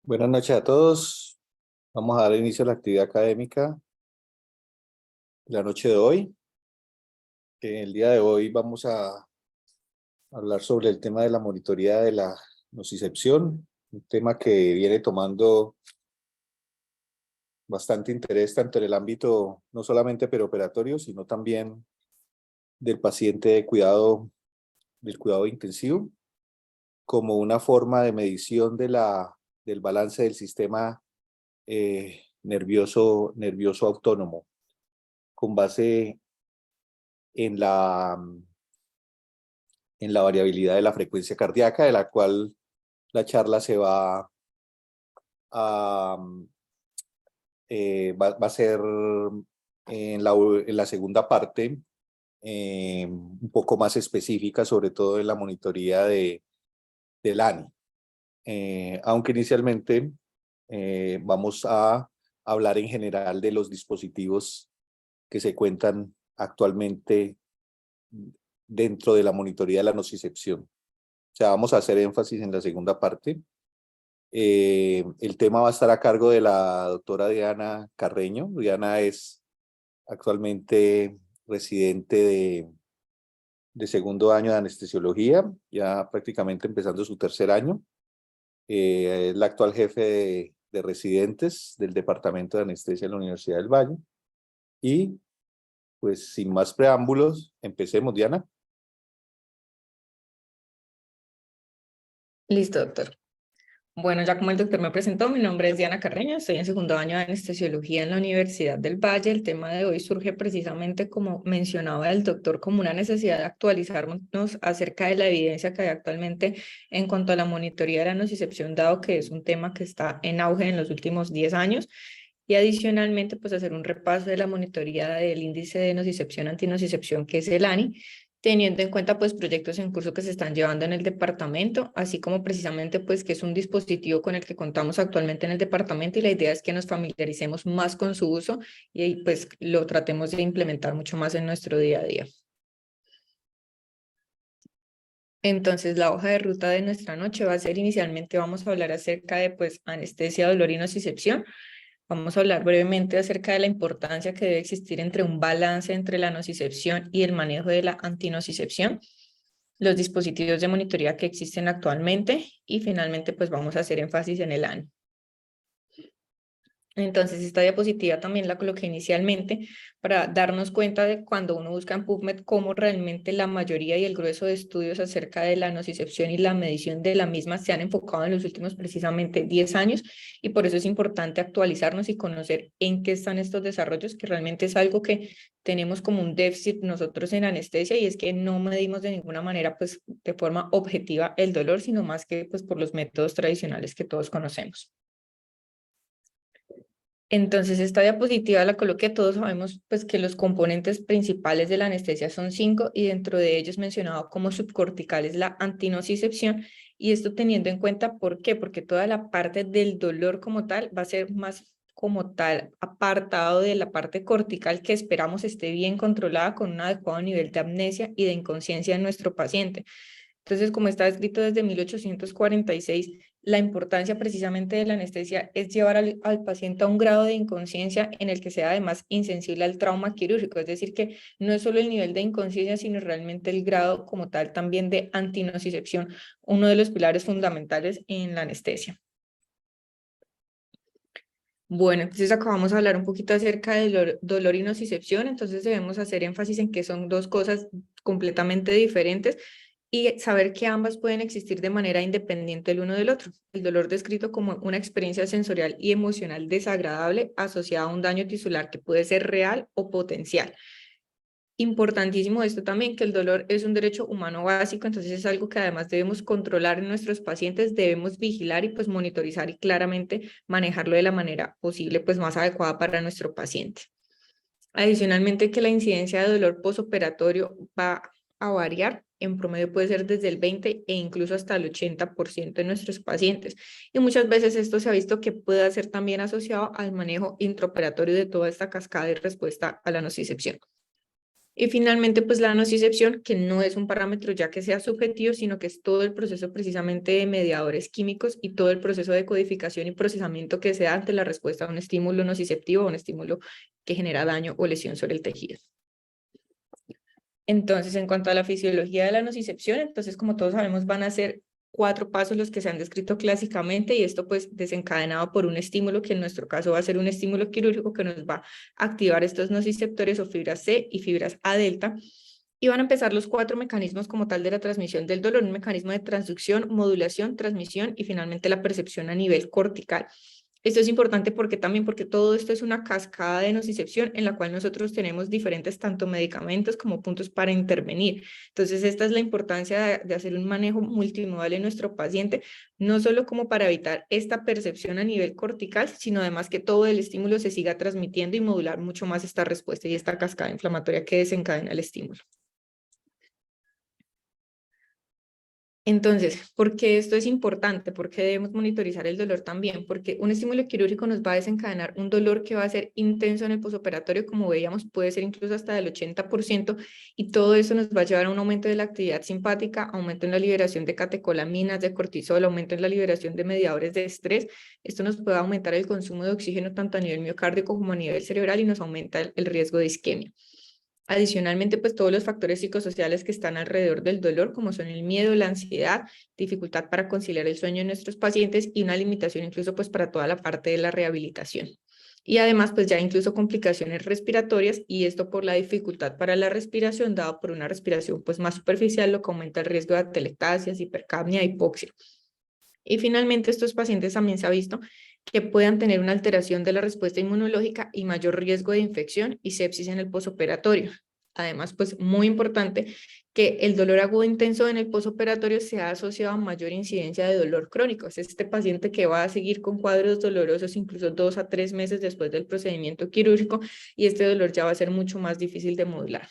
Buenas noches a todos. Vamos a dar inicio a la actividad académica de la noche de hoy. El día de hoy vamos a hablar sobre el tema de la monitoría de la nocicepción, un tema que viene tomando bastante interés tanto en el ámbito no solamente peroperatorio, sino también del paciente del cuidado intensivo, como una forma de medición del balance del sistema nervioso autónomo, con base en en la variabilidad de la frecuencia cardíaca, de la cual la charla se va a, va a ser en la segunda parte, un poco más específica, sobre todo en la monitoría del ANI. Aunque inicialmente vamos a hablar en general de los dispositivos que se cuentan actualmente dentro de la monitoría de la nocicepción. O sea, vamos a hacer énfasis en la segunda parte. El tema va a estar a cargo de la doctora Diana Carreño. Diana es actualmente residente de segundo año de anestesiología, ya prácticamente empezando su tercer año. Es la actual jefe de residentes del Departamento de Anestesia de la Universidad del Valle. Y pues sin más preámbulos, empecemos, Diana. Listo, doctor. Bueno, ya como el doctor me presentó, mi nombre es Diana Carreño, estoy en segundo año de anestesiología en la Universidad del Valle. El tema de hoy surge precisamente, como mencionaba el doctor, como una necesidad de actualizarnos acerca de la evidencia que hay actualmente en cuanto a la monitoría de la nocicepción, dado que es un tema que está en auge en los últimos 10 años. Y adicionalmente, pues hacer un repaso de la monitoría del índice de nocicepción antinocicepción, que es el ANI, teniendo en cuenta pues proyectos en curso que se están llevando en el departamento, así como precisamente pues que es un dispositivo con el que contamos actualmente en el departamento, y la idea es que nos familiaricemos más con su uso y pues lo tratemos de implementar mucho más en nuestro día a día. Entonces, la hoja de ruta de nuestra noche va a ser: inicialmente vamos a hablar acerca de pues anestesia, dolor y nocicepción. Vamos a hablar brevemente acerca de la importancia que debe existir entre un balance entre la nocicepción y el manejo de la antinocicepción, los dispositivos de monitoría que existen actualmente, y finalmente pues vamos a hacer énfasis en el ANI. Entonces, esta diapositiva también la coloqué inicialmente para darnos cuenta de, cuando uno busca en PubMed, cómo realmente la mayoría y el grueso de estudios acerca de la nocicepción y la medición de la misma se han enfocado en los últimos precisamente 10 años, y por eso es importante actualizarnos y conocer en qué están estos desarrollos, que realmente es algo que tenemos como un déficit nosotros en anestesia, y es que no medimos de ninguna manera pues de forma objetiva el dolor, sino más que pues por los métodos tradicionales que todos conocemos. Entonces, esta diapositiva la coloqué. Todos sabemos pues que los componentes principales de la anestesia son 5, y dentro de ellos mencionado como subcorticales la antinocicepción, y esto teniendo en cuenta, ¿por qué? Porque toda la parte del dolor como tal va a ser más como tal apartado de la parte cortical, que esperamos esté bien controlada con un adecuado nivel de amnesia y de inconsciencia en nuestro paciente. Entonces, como está escrito desde 1846, la importancia precisamente de la anestesia es llevar al paciente a un grado de inconsciencia en el que sea además insensible al trauma quirúrgico. Es decir, que no es solo el nivel de inconsciencia, sino realmente el grado como tal también de antinocicepción, uno de los pilares fundamentales en la anestesia. Bueno, entonces acá vamos a hablar un poquito acerca del dolor y nocicepción. Entonces debemos hacer énfasis en que son dos cosas completamente diferentes, y saber que ambas pueden existir de manera independiente el uno del otro. El dolor descrito como una experiencia sensorial y emocional desagradable asociada a un daño tisular que puede ser real o potencial. Importantísimo esto también, que el dolor es un derecho humano básico, entonces es algo que además debemos controlar en nuestros pacientes, debemos vigilar y pues monitorizar y claramente manejarlo de la manera posible pues más adecuada para nuestro paciente. Adicionalmente, que la incidencia de dolor posoperatorio va a variar. En promedio puede ser desde el 20 e incluso hasta el 80% de nuestros pacientes. Y muchas veces esto se ha visto que puede ser también asociado al manejo intraoperatorio de toda esta cascada y respuesta a la nocicepción. Y finalmente, pues la nocicepción, que no es un parámetro ya que sea subjetivo, sino que es todo el proceso precisamente de mediadores químicos y todo el proceso de codificación y procesamiento que se da ante la respuesta a un estímulo nociceptivo o un estímulo que genera daño o lesión sobre el tejido. Entonces, en cuanto a la fisiología de la nocicepción, entonces, como todos sabemos, van a ser 4 pasos los que se han descrito clásicamente y esto pues desencadenado por un estímulo que en nuestro caso va a ser un estímulo quirúrgico que nos va a activar estos nociceptores o fibras C y fibras A delta y van a empezar los 4 mecanismos como tal de la transmisión del dolor, un mecanismo de transducción, modulación, transmisión y finalmente la percepción a nivel cortical. Esto es importante porque también porque todo esto es una cascada de nocicepción en la cual nosotros tenemos diferentes tanto medicamentos como puntos para intervenir. Entonces, esta es la importancia de hacer un manejo multimodal en nuestro paciente, no solo como para evitar esta percepción a nivel cortical, sino además que todo el estímulo se siga transmitiendo y modular mucho más esta respuesta y esta cascada inflamatoria que desencadena el estímulo. Entonces, ¿por qué esto es importante? ¿Por qué debemos monitorizar el dolor también? Porque un estímulo quirúrgico nos va a desencadenar un dolor que va a ser intenso en el posoperatorio, como veíamos, puede ser incluso hasta del 80%, y todo eso nos va a llevar a un aumento de la actividad simpática, aumento en la liberación de catecolaminas, de cortisol, aumento en la liberación de mediadores de estrés. Esto nos puede aumentar el consumo de oxígeno tanto a nivel miocárdico como a nivel cerebral y nos aumenta el riesgo de isquemia. Adicionalmente, pues todos los factores psicosociales que están alrededor del dolor, como son el miedo, la ansiedad, dificultad para conciliar el sueño en nuestros pacientes y una limitación incluso pues para toda la parte de la rehabilitación. Y además, pues ya incluso complicaciones respiratorias y esto por la dificultad para la respiración dado por una respiración pues más superficial, lo que aumenta el riesgo de atelectasias, hipercapnia, hipoxia. Y finalmente, estos pacientes también se ha visto que puedan tener una alteración de la respuesta inmunológica y mayor riesgo de infección y sepsis en el posoperatorio. Además, pues muy importante que el dolor agudo intenso en el posoperatorio se ha asociado a mayor incidencia de dolor crónico. Es este paciente que va a seguir con cuadros dolorosos incluso 2 a 3 meses después del procedimiento quirúrgico y este dolor ya va a ser mucho más difícil de modular.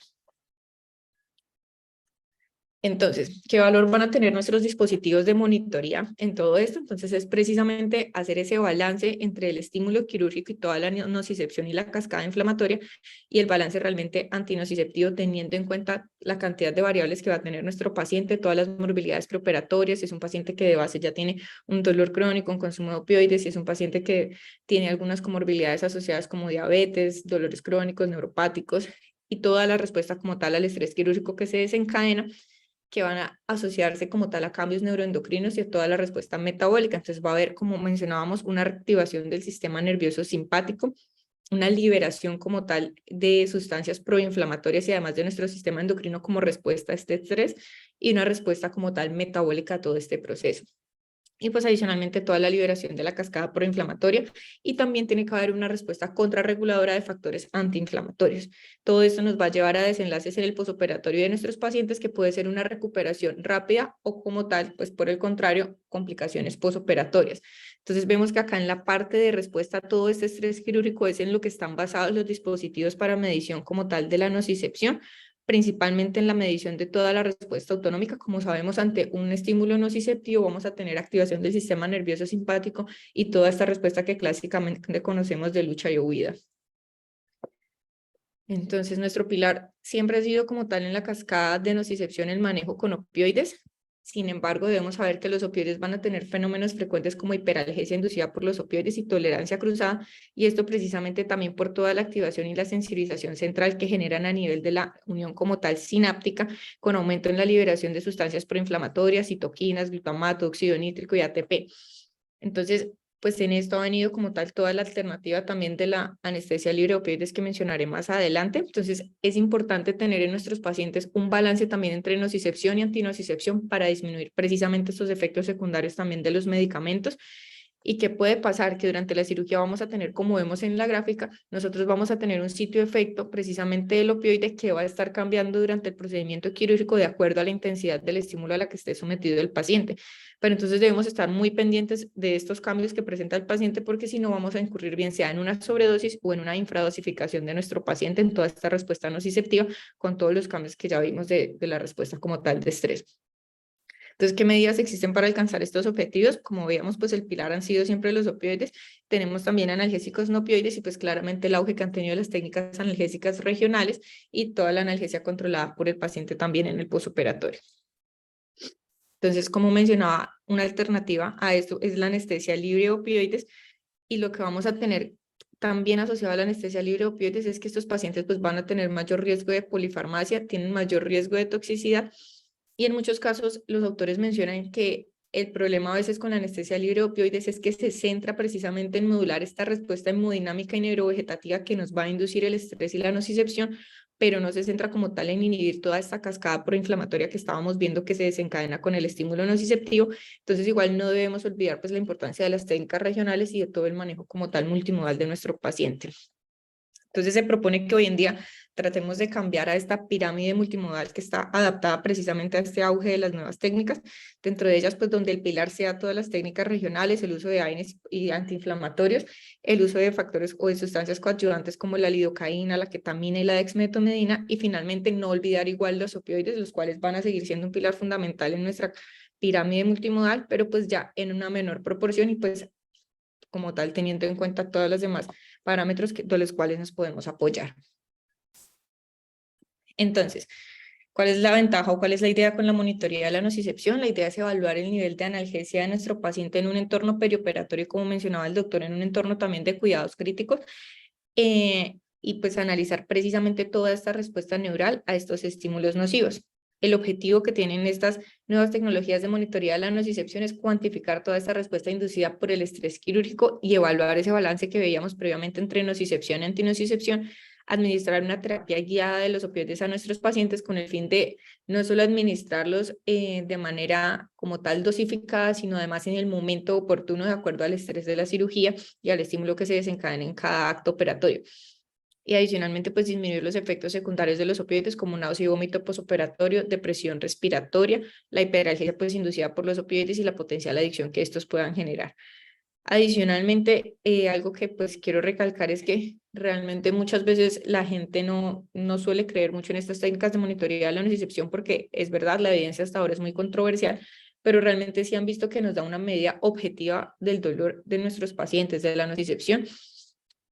Entonces, ¿qué valor van a tener nuestros dispositivos de monitoría en todo esto? Entonces, es precisamente hacer ese balance entre el estímulo quirúrgico y toda la nocicepción y la cascada inflamatoria y el balance realmente antinociceptivo teniendo en cuenta la cantidad de variables que va a tener nuestro paciente, todas las morbilidades preoperatorias, si es un paciente que de base ya tiene un dolor crónico, un consumo de opioides, si es un paciente que tiene algunas comorbilidades asociadas como diabetes, dolores crónicos, neuropáticos y toda la respuesta como tal al estrés quirúrgico que se desencadena que van a asociarse como tal a cambios neuroendocrinos y a toda la respuesta metabólica. Entonces va a haber, como mencionábamos, una reactivación del sistema nervioso simpático, una liberación como tal de sustancias proinflamatorias y además de nuestro sistema endocrino como respuesta a este estrés y una respuesta como tal metabólica a todo este proceso. Y pues adicionalmente toda la liberación de la cascada proinflamatoria y también tiene que haber una respuesta contrarreguladora de factores antiinflamatorios. Todo esto nos va a llevar a desenlaces en el posoperatorio de nuestros pacientes que puede ser una recuperación rápida o como tal, pues por el contrario, complicaciones posoperatorias. Entonces vemos que acá en la parte de respuesta a todo este estrés quirúrgico es en lo que están basados los dispositivos para medición como tal de la nocicepción, principalmente en la medición de toda la respuesta autonómica. Como sabemos, ante un estímulo nociceptivo vamos a tener activación del sistema nervioso simpático y toda esta respuesta que clásicamente conocemos de lucha y huida. Entonces, nuestro pilar siempre ha sido como tal en la cascada de nocicepción el manejo con opioides. Sin embargo, debemos saber que los opioides van a tener fenómenos frecuentes como hiperalgesia inducida por los opioides y tolerancia cruzada, y esto precisamente también por toda la activación y la sensibilización central que generan a nivel de la unión como tal sináptica, con aumento en la liberación de sustancias proinflamatorias, citoquinas, glutamato, óxido nítrico y ATP. Entonces, pues en esto ha venido como tal toda la alternativa también de la anestesia libre de opioides que mencionaré más adelante. Entonces es importante tener en nuestros pacientes un balance también entre nocicepción y antinocicepción para disminuir precisamente estos efectos secundarios también de los medicamentos. ¿Y qué puede pasar? Que durante la cirugía vamos a tener, como vemos en la gráfica, nosotros vamos a tener un sitio de efecto precisamente del opioide que va a estar cambiando durante el procedimiento quirúrgico de acuerdo a la intensidad del estímulo a la que esté sometido el paciente. Pero entonces debemos estar muy pendientes de estos cambios que presenta el paciente porque si no vamos a incurrir bien sea en una sobredosis o en una infradosificación de nuestro paciente en toda esta respuesta nociceptiva con todos los cambios que ya vimos de la respuesta como tal de estrés. Entonces, ¿qué medidas existen para alcanzar estos objetivos? Como veíamos, pues el pilar han sido siempre los opioides. Tenemos también analgésicos no opioides y pues claramente el auge que han tenido las técnicas analgésicas regionales y toda la analgesia controlada por el paciente también en el posoperatorio. Entonces, como mencionaba, una alternativa a esto es la anestesia libre de opioides, y lo que vamos a tener también asociado a la anestesia libre de opioides es que estos pacientes pues van a tener mayor riesgo de polifarmacia, tienen mayor riesgo de toxicidad, y en muchos casos los autores mencionan que el problema a veces con la anestesia libre de opioides es que se centra precisamente en modular esta respuesta hemodinámica y neurovegetativa que nos va a inducir el estrés y la nocicepción, pero no se centra como tal en inhibir toda esta cascada proinflamatoria que estábamos viendo que se desencadena con el estímulo nociceptivo. Entonces, igual no debemos olvidar pues la importancia de las técnicas regionales y de todo el manejo como tal multimodal de nuestro paciente. Entonces se propone que hoy en día tratemos de cambiar a esta pirámide multimodal que está adaptada precisamente a este auge de las nuevas técnicas, dentro de ellas pues donde el pilar sea todas las técnicas regionales, el uso de AINES y antiinflamatorios, el uso de factores o de sustancias coadyuvantes como la lidocaína, la ketamina y la dexmedetomidina, y finalmente no olvidar igual los opioides, los cuales van a seguir siendo un pilar fundamental en nuestra pirámide multimodal, pero pues ya en una menor proporción y pues como tal teniendo en cuenta todas las demás parámetros de los cuales nos podemos apoyar. Entonces, ¿cuál es la ventaja o cuál es la idea con la monitoría de la nocicepción? La idea es evaluar el nivel de analgesia de nuestro paciente en un entorno perioperatorio, como mencionaba el doctor, en un entorno también de cuidados críticos, y pues analizar precisamente toda esta respuesta neural a estos estímulos nocivos. El objetivo que tienen estas nuevas tecnologías de monitoría de la nocicepción es cuantificar toda esta respuesta inducida por el estrés quirúrgico y evaluar ese balance que veíamos previamente entre nocicepción y antinocicepción, administrar una terapia guiada de los opioides a nuestros pacientes con el fin de no solo administrarlos de manera como tal dosificada, sino además en el momento oportuno de acuerdo al estrés de la cirugía y al estímulo que se desencadena en cada acto operatorio. Y adicionalmente, pues disminuir los efectos secundarios de los opioides como náusea y vómito posoperatorio, depresión respiratoria, la hiperalgesia pues inducida por los opioides y la potencial adicción que estos puedan generar. Adicionalmente, algo que pues quiero recalcar es que realmente muchas veces la gente no suele creer mucho en estas técnicas de monitoreo de la nocicepción porque es verdad, la evidencia hasta ahora es muy controversial, pero realmente sí han visto que nos da una medida objetiva del dolor de nuestros pacientes, de la nocicepción,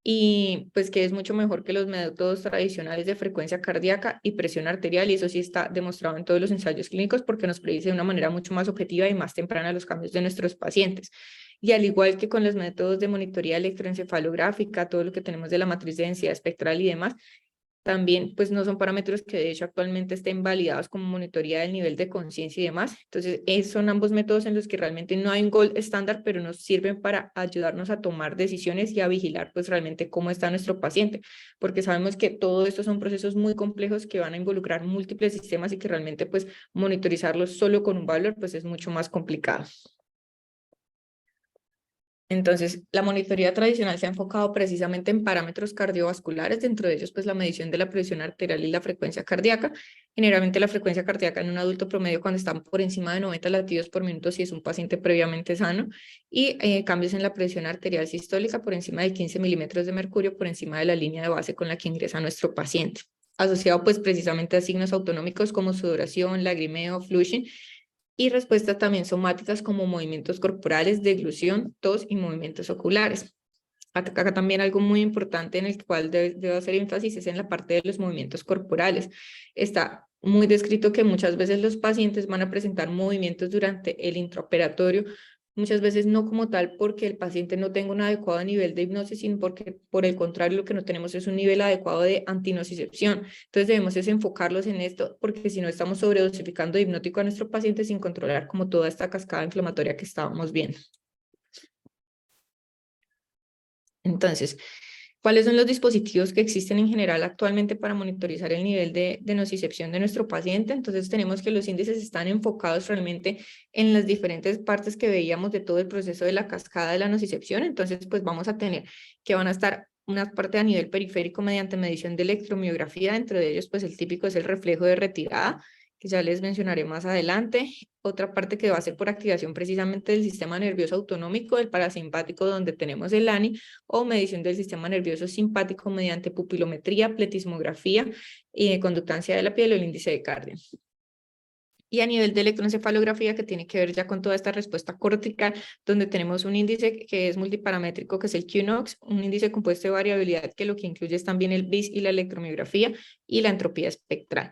y pues que es mucho mejor que los métodos tradicionales de frecuencia cardíaca y presión arterial, y eso sí está demostrado en todos los ensayos clínicos porque nos predice de una manera mucho más objetiva y más temprana los cambios de nuestros pacientes. Y al igual que con los métodos de monitoría electroencefalográfica, todo lo que tenemos de la matriz de densidad espectral y demás, también pues no son parámetros que de hecho actualmente estén validados como monitoría del nivel de conciencia y demás. Entonces, son ambos métodos en los que realmente no hay un gold estándar, pero nos sirven para ayudarnos a tomar decisiones y a vigilar pues realmente cómo está nuestro paciente, porque sabemos que todo esto son procesos muy complejos que van a involucrar múltiples sistemas y que realmente pues monitorizarlos solo con un valor pues es mucho más complicado. Entonces, la monitoría tradicional se ha enfocado precisamente en parámetros cardiovasculares, dentro de ellos, pues la medición de la presión arterial y la frecuencia cardíaca. Generalmente la frecuencia cardíaca en un adulto promedio cuando están por encima de 90 latidos por minuto si es un paciente previamente sano, y cambios en la presión arterial sistólica por encima de 15 milímetros de mercurio por encima de la línea de base con la que ingresa nuestro paciente, asociado pues precisamente a signos autonómicos como sudoración, lagrimeo, flushing, y respuestas también somáticas como movimientos corporales, deglución, tos y movimientos oculares. Acá también algo muy importante en el cual debo hacer énfasis es en la parte de los movimientos corporales. Está muy descrito que muchas veces los pacientes van a presentar movimientos durante el intraoperatorio, muchas veces no como tal porque el paciente no tenga un adecuado nivel de hipnosis, sino porque por el contrario lo que no tenemos es un nivel adecuado de antinocicepción. Entonces debemos es enfocarlos en esto porque si no estamos sobredosificando de hipnótico a nuestro paciente sin controlar como toda esta cascada inflamatoria que estábamos viendo. Entonces, ¿cuáles son los dispositivos que existen en general actualmente para monitorizar el nivel de nocicepción de nuestro paciente? Entonces tenemos que los índices están enfocados realmente en las diferentes partes que veíamos de todo el proceso de la cascada de la nocicepción. Entonces pues vamos a tener que van a estar una parte a nivel periférico mediante medición de electromiografía, dentro de ellos pues el típico es el reflejo de retirada, que ya les mencionaré más adelante. Otra parte que va a ser por activación precisamente del sistema nervioso autonómico, el parasimpático, donde tenemos el ANI, o medición del sistema nervioso simpático mediante pupilometría, pletismografía y conductancia de la piel o el índice de cardio. Y a nivel de electroencefalografía, que tiene que ver ya con toda esta respuesta cortical, donde tenemos un índice que es multiparamétrico, que es el QNOX, un índice compuesto de variabilidad, que lo que incluye es también el BIS y la electromiografía y la entropía espectral.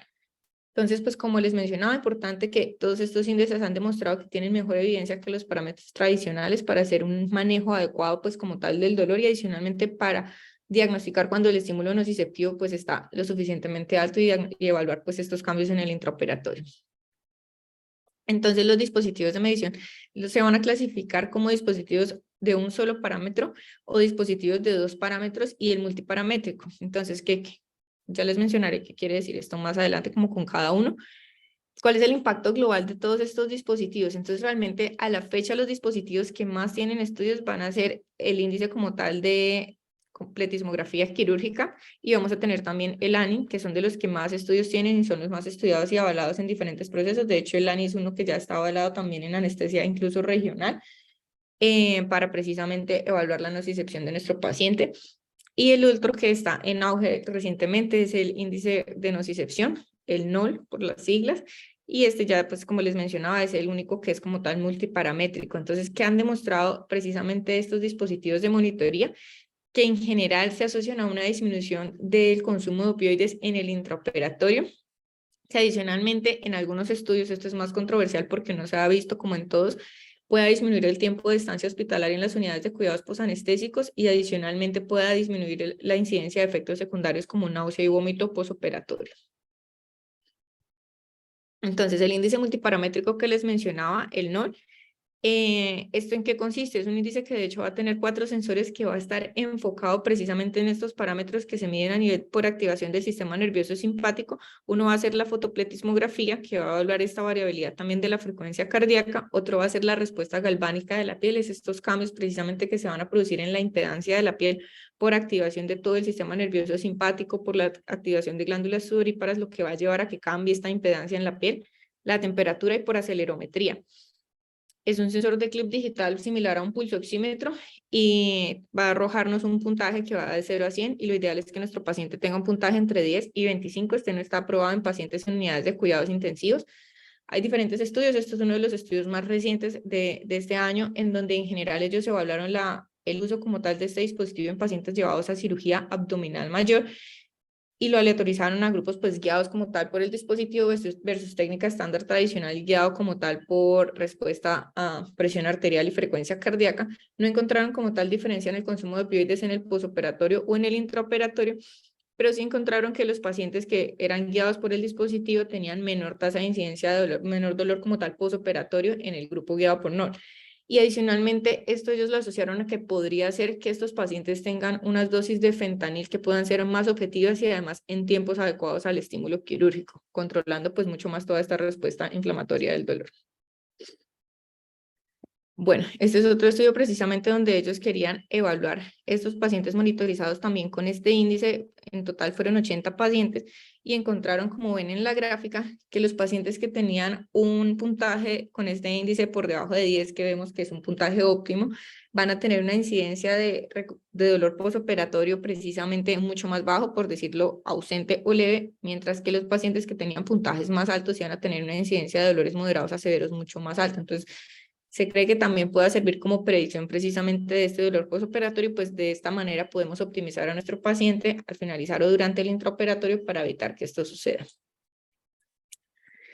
Entonces, pues como les mencionaba, importante que todos estos índices han demostrado que tienen mejor evidencia que los parámetros tradicionales para hacer un manejo adecuado, pues como tal, del dolor, y adicionalmente para diagnosticar cuando el estímulo nociceptivo pues está lo suficientemente alto y evaluar pues estos cambios en el intraoperatorio. Entonces, los dispositivos de medición se van a clasificar como dispositivos de un solo parámetro o dispositivos de 2 parámetros y el multiparamétrico. Entonces, ya les mencionaré qué quiere decir esto más adelante, como con cada uno. ¿Cuál es el impacto global de todos estos dispositivos? Entonces, realmente, a la fecha, los dispositivos que más tienen estudios van a ser el índice como tal de completismografía quirúrgica, y vamos a tener también el ANI, que son de los que más estudios tienen y son los más estudiados y avalados en diferentes procesos. De hecho, el ANI es uno que ya está avalado también en anestesia, incluso regional, para precisamente evaluar la nocicepción de nuestro paciente. Y el otro que está en auge recientemente es el índice de nocicepción, el NOL por las siglas, y este ya, pues como les mencionaba, es el único que es como tal multiparamétrico. Entonces, ¿qué han demostrado precisamente estos dispositivos de monitoría? Que en general se asocian a una disminución del consumo de opioides en el intraoperatorio, que adicionalmente en algunos estudios, esto es más controversial porque no se ha visto como en todos, pueda disminuir el tiempo de estancia hospitalaria en las unidades de cuidados posanestésicos, y adicionalmente pueda disminuir la incidencia de efectos secundarios como náusea y vómito posoperatorio. Entonces, el índice multiparamétrico que les mencionaba, el NOL, ¿esto en qué consiste? Es un índice que de hecho va a tener 4 sensores, que va a estar enfocado precisamente en estos parámetros que se miden a nivel por activación del sistema nervioso simpático. Uno va a ser la fotopletismografía, que va a evaluar esta variabilidad también de la frecuencia cardíaca. Otro va a ser la respuesta galvánica de la piel, es estos cambios precisamente que se van a producir en la impedancia de la piel por activación de todo el sistema nervioso simpático, por la activación de glándulas sudoríparas, lo que va a llevar a que cambie esta impedancia en la piel, la temperatura, y por acelerometría. Es un sensor de clip digital similar a un pulsoxímetro y va a arrojarnos un puntaje que va de 0 a 100, y lo ideal es que nuestro paciente tenga un puntaje entre 10 y 25. Este no está aprobado en pacientes en unidades de cuidados intensivos. Hay diferentes estudios, esto es uno de los estudios más recientes de este año, en donde en general ellos evaluaron el uso como tal de este dispositivo en pacientes llevados a cirugía abdominal mayor, y lo aleatorizaron a grupos pues guiados como tal por el dispositivo versus técnica estándar tradicional guiado como tal por respuesta a presión arterial y frecuencia cardíaca. No encontraron como tal diferencia en el consumo de opioides en el posoperatorio o en el intraoperatorio, pero sí encontraron que los pacientes que eran guiados por el dispositivo tenían menor tasa de incidencia de dolor, menor dolor como tal posoperatorio en el grupo guiado por NOR. Y adicionalmente, esto ellos lo asociaron a que podría ser que estos pacientes tengan unas dosis de fentanil que puedan ser más objetivas y además en tiempos adecuados al estímulo quirúrgico, controlando pues mucho más toda esta respuesta inflamatoria del dolor. Bueno, este es otro estudio precisamente donde ellos querían evaluar estos pacientes monitorizados también con este índice. En total fueron 80 pacientes, y encontraron, como ven en la gráfica, que los pacientes que tenían un puntaje con este índice por debajo de 10, que vemos que es un puntaje óptimo, van a tener una incidencia de dolor posoperatorio precisamente mucho más bajo, por decirlo ausente o leve, mientras que los pacientes que tenían puntajes más altos iban a tener una incidencia de dolores moderados a severos mucho más alta. Entonces, se cree que también pueda servir como predicción precisamente de este dolor postoperatorio, pues de esta manera podemos optimizar a nuestro paciente al finalizar o durante el intraoperatorio para evitar que esto suceda.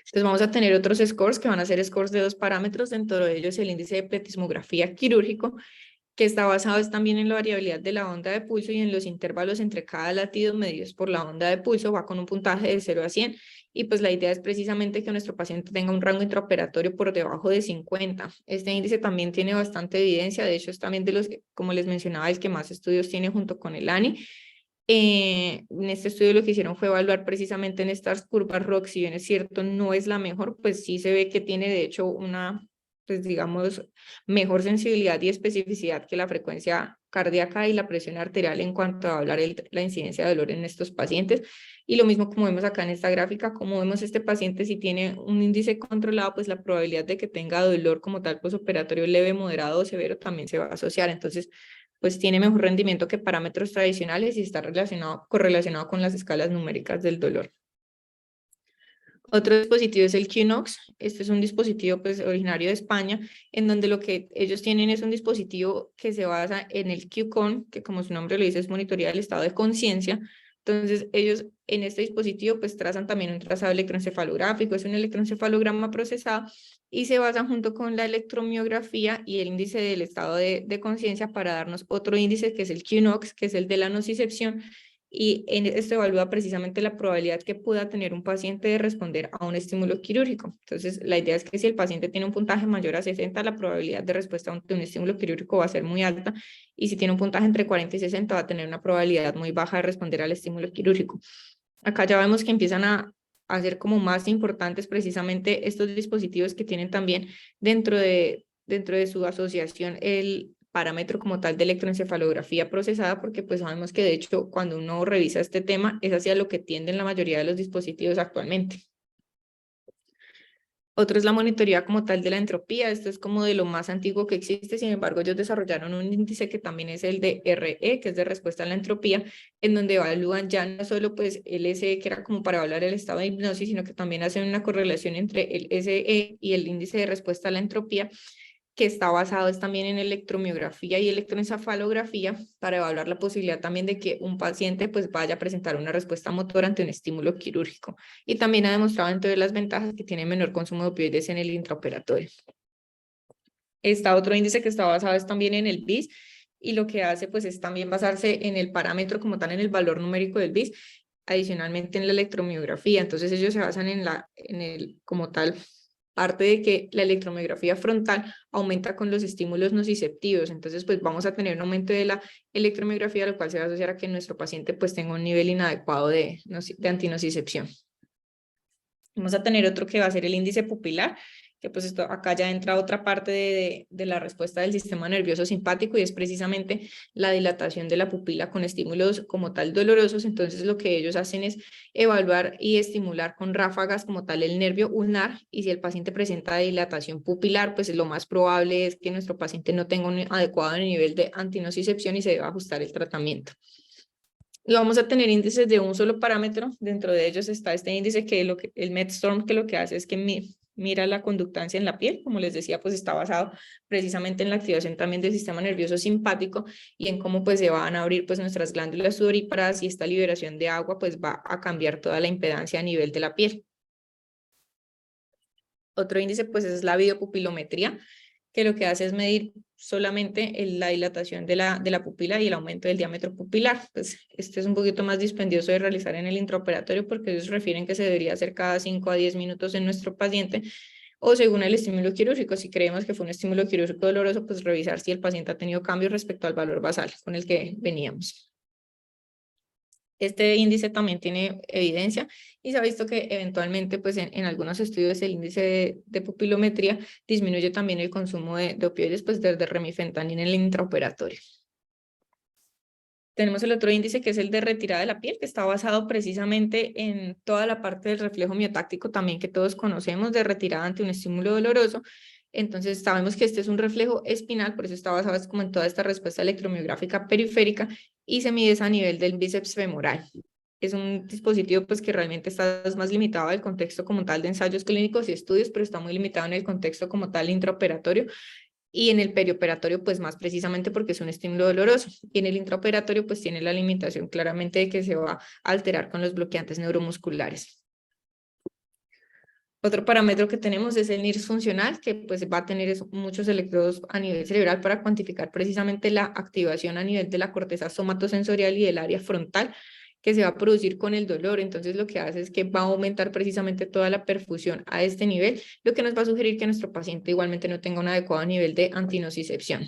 Entonces vamos a tener otros scores que van a ser scores de 2 parámetros, dentro de ellos el índice de pletismografía quirúrgico, que está basado también en la variabilidad de la onda de pulso y en los intervalos entre cada latido medidos por la onda de pulso. Va con un puntaje de 0 a 100, y pues la idea es precisamente que nuestro paciente tenga un rango intraoperatorio por debajo de 50. Este índice también tiene bastante evidencia, de hecho es también de los, como les mencionaba, el que más estudios tiene junto con el ANI. En este estudio lo que hicieron fue evaluar precisamente en estas curvas ROC. Si bien es cierto no es la mejor, pues sí se ve que tiene de hecho una, pues digamos, mejor sensibilidad y especificidad que la frecuencia cardíaca y la presión arterial en cuanto a hablar la incidencia de dolor en estos pacientes. Y lo mismo como vemos acá en esta gráfica, como vemos este paciente si tiene un índice controlado, pues la probabilidad de que tenga dolor como tal posoperatorio leve, moderado o severo también se va a asociar. Entonces, pues tiene mejor rendimiento que parámetros tradicionales y está correlacionado con las escalas numéricas del dolor. Otro dispositivo es el QNOX. Este es un dispositivo pues originario de España, en donde lo que ellos tienen es un dispositivo que se basa en el QCon, que como su nombre lo dice es monitorear el estado de conciencia. Entonces ellos en este dispositivo pues trazan también un trazado electroencefalográfico, es un electroencefalograma procesado y se basan junto con la electromiografía y el índice del estado de conciencia para darnos otro índice que es el QNOX, que es el de la nocicepción, y en esto evalúa precisamente la probabilidad que pueda tener un paciente de responder a un estímulo quirúrgico. Entonces, la idea es que si el paciente tiene un puntaje mayor a 60, la probabilidad de respuesta a un estímulo quirúrgico va a ser muy alta, y si tiene un puntaje entre 40 y 60, va a tener una probabilidad muy baja de responder al estímulo quirúrgico. Acá ya vemos que empiezan a ser como más importantes precisamente estos dispositivos que tienen también dentro de su asociación el parámetro como tal de electroencefalografía procesada, porque pues sabemos que de hecho cuando uno revisa este tema es hacia lo que tienden la mayoría de los dispositivos actualmente. Otro es la monitoría como tal de la entropía. Esto es como de lo más antiguo que existe. Sin embargo, ellos desarrollaron un índice que también es el de RE, que es de respuesta a la entropía, en donde evalúan ya no solo pues el SE, que era como para evaluar el estado de hipnosis, sino que también hacen una correlación entre el SE y el índice de respuesta a la entropía, que está basado es también en electromiografía y electroencefalografía, para evaluar la posibilidad también de que un paciente pues vaya a presentar una respuesta motora ante un estímulo quirúrgico. Y también ha demostrado dentro de las ventajas que tiene menor consumo de opioides en el intraoperatorio. Está otro índice que está basado es también en el BIS, y lo que hace pues es también basarse en el parámetro como tal, en el valor numérico del BIS, adicionalmente en la electromiografía. Entonces ellos se basan en el como tal parte de que la electromiografía frontal aumenta con los estímulos nociceptivos. Entonces pues vamos a tener un aumento de la electromiografía, lo cual se va a asociar a que nuestro paciente pues tenga un nivel inadecuado de antinocicepción. Vamos a tener otro que va a ser el índice pupilar, que pues esto, acá ya entra otra parte de la respuesta del sistema nervioso simpático, y es precisamente la dilatación de la pupila con estímulos como tal dolorosos. Entonces lo que ellos hacen es evaluar y estimular con ráfagas como tal el nervio ulnar, y si el paciente presenta dilatación pupilar, pues lo más probable es que nuestro paciente no tenga un adecuado nivel de antinocicepción y se deba ajustar el tratamiento. Y vamos a tener índices de un solo parámetro. Dentro de ellos está este índice el MedStorm, que lo que hace es que mira la conductancia en la piel. Como les decía, pues está basado precisamente en la activación también del sistema nervioso simpático y en cómo pues se van a abrir pues nuestras glándulas sudoríparas, y esta liberación de agua pues va a cambiar toda la impedancia a nivel de la piel. Otro índice pues es la videopupilometría, que lo que hace es medir solamente la dilatación de la pupila y el aumento del diámetro pupilar. Pues este es un poquito más dispendioso de realizar en el intraoperatorio, porque ellos refieren que se debería hacer cada 5 a 10 minutos en nuestro paciente, o según el estímulo quirúrgico. Si creemos que fue un estímulo quirúrgico doloroso, pues revisar si el paciente ha tenido cambios respecto al valor basal con el que veníamos. Este índice también tiene evidencia, y se ha visto que eventualmente pues en algunos estudios el índice de pupilometría disminuye también el consumo de opioides, pues desde remifentanil en el intraoperatorio. Tenemos el otro índice que es el de retirada de la piel, que está basado precisamente en toda la parte del reflejo miotáctico también que todos conocemos, de retirada ante un estímulo doloroso. Entonces sabemos que este es un reflejo espinal, por eso está basado como en toda esta respuesta electromiográfica periférica, y se mide a nivel del bíceps femoral. Es un dispositivo pues que realmente está más limitado al contexto como tal de ensayos clínicos y estudios, pero está muy limitado en el contexto como tal intraoperatorio, y en el perioperatorio pues más precisamente porque es un estímulo doloroso, y en el intraoperatorio pues tiene la limitación claramente de que se va a alterar con los bloqueantes neuromusculares. Otro parámetro que tenemos es el NIRS funcional, que pues va a tener muchos electrodos a nivel cerebral para cuantificar precisamente la activación a nivel de la corteza somatosensorial y del área frontal que se va a producir con el dolor. Entonces lo que hace es que va a aumentar precisamente toda la perfusión a este nivel, lo que nos va a sugerir que nuestro paciente igualmente no tenga un adecuado nivel de antinocicepción.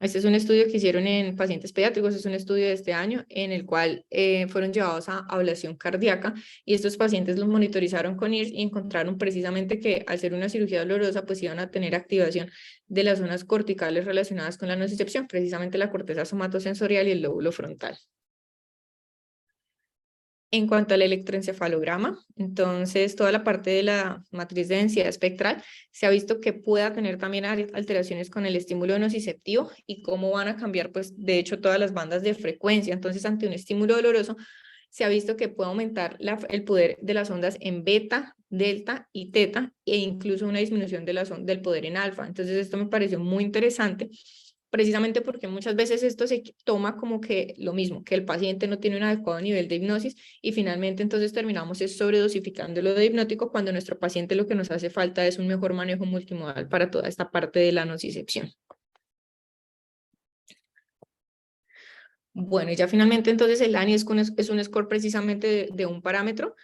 Este es un estudio que hicieron en pacientes pediátricos, es un estudio de este año en el cual fueron llevados a ablación cardíaca, y estos pacientes los monitorizaron con IRS y encontraron precisamente que al ser una cirugía dolorosa pues iban a tener activación de las zonas corticales relacionadas con la nocicepción, precisamente la corteza somatosensorial y el lóbulo frontal. En cuanto al electroencefalograma, entonces toda la parte de la matriz de densidad espectral se ha visto que pueda tener también alteraciones con el estímulo nociceptivo, y cómo van a cambiar pues de hecho todas las bandas de frecuencia. Entonces ante un estímulo doloroso se ha visto que puede aumentar el poder de las ondas en beta, delta y teta, e incluso una disminución de del poder en alfa. Entonces esto me pareció muy interesante, precisamente porque muchas veces esto se toma como que lo mismo, que el paciente no tiene un adecuado nivel de hipnosis y finalmente entonces terminamos sobredosificando lo de hipnótico cuando nuestro paciente lo que nos hace falta es un mejor manejo multimodal para toda esta parte de la nocicepción. Bueno, y ya finalmente entonces el ANI es un score precisamente de un parámetro.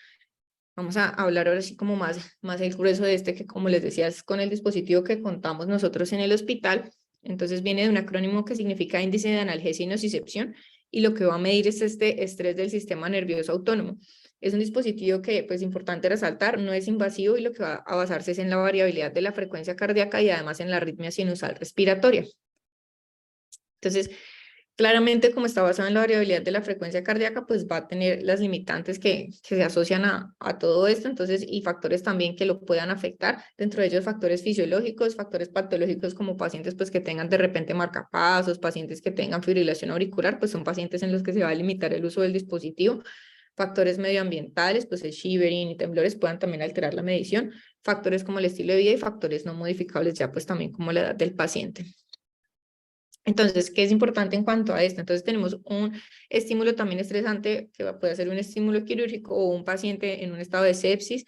Vamos a hablar ahora sí como más el grueso de este, que como les decía es con el dispositivo que contamos nosotros en el hospital. Entonces viene de un acrónimo que significa índice de analgesia y nocicepción, y lo que va a medir es este estrés del sistema nervioso autónomo. Es un dispositivo que, pues, importante resaltar, no es invasivo y lo que va a basarse es en la variabilidad de la frecuencia cardíaca y además en la arritmia sinusal respiratoria. Entonces, claramente, como está basado en la variabilidad de la frecuencia cardíaca, pues va a tener las limitantes que se asocian a todo esto, entonces, y factores también que lo puedan afectar, dentro de ellos factores fisiológicos, factores patológicos como pacientes pues que tengan de repente marcapasos, pacientes que tengan fibrilación auricular, pues son pacientes en los que se va a limitar el uso del dispositivo. Factores medioambientales, pues el shivering y temblores puedan también alterar la medición, factores como el estilo de vida y factores no modificables ya pues también como la edad del paciente. Entonces, ¿qué es importante en cuanto a esto? Entonces, tenemos un estímulo también estresante, que puede ser un estímulo quirúrgico o un paciente en un estado de sepsis,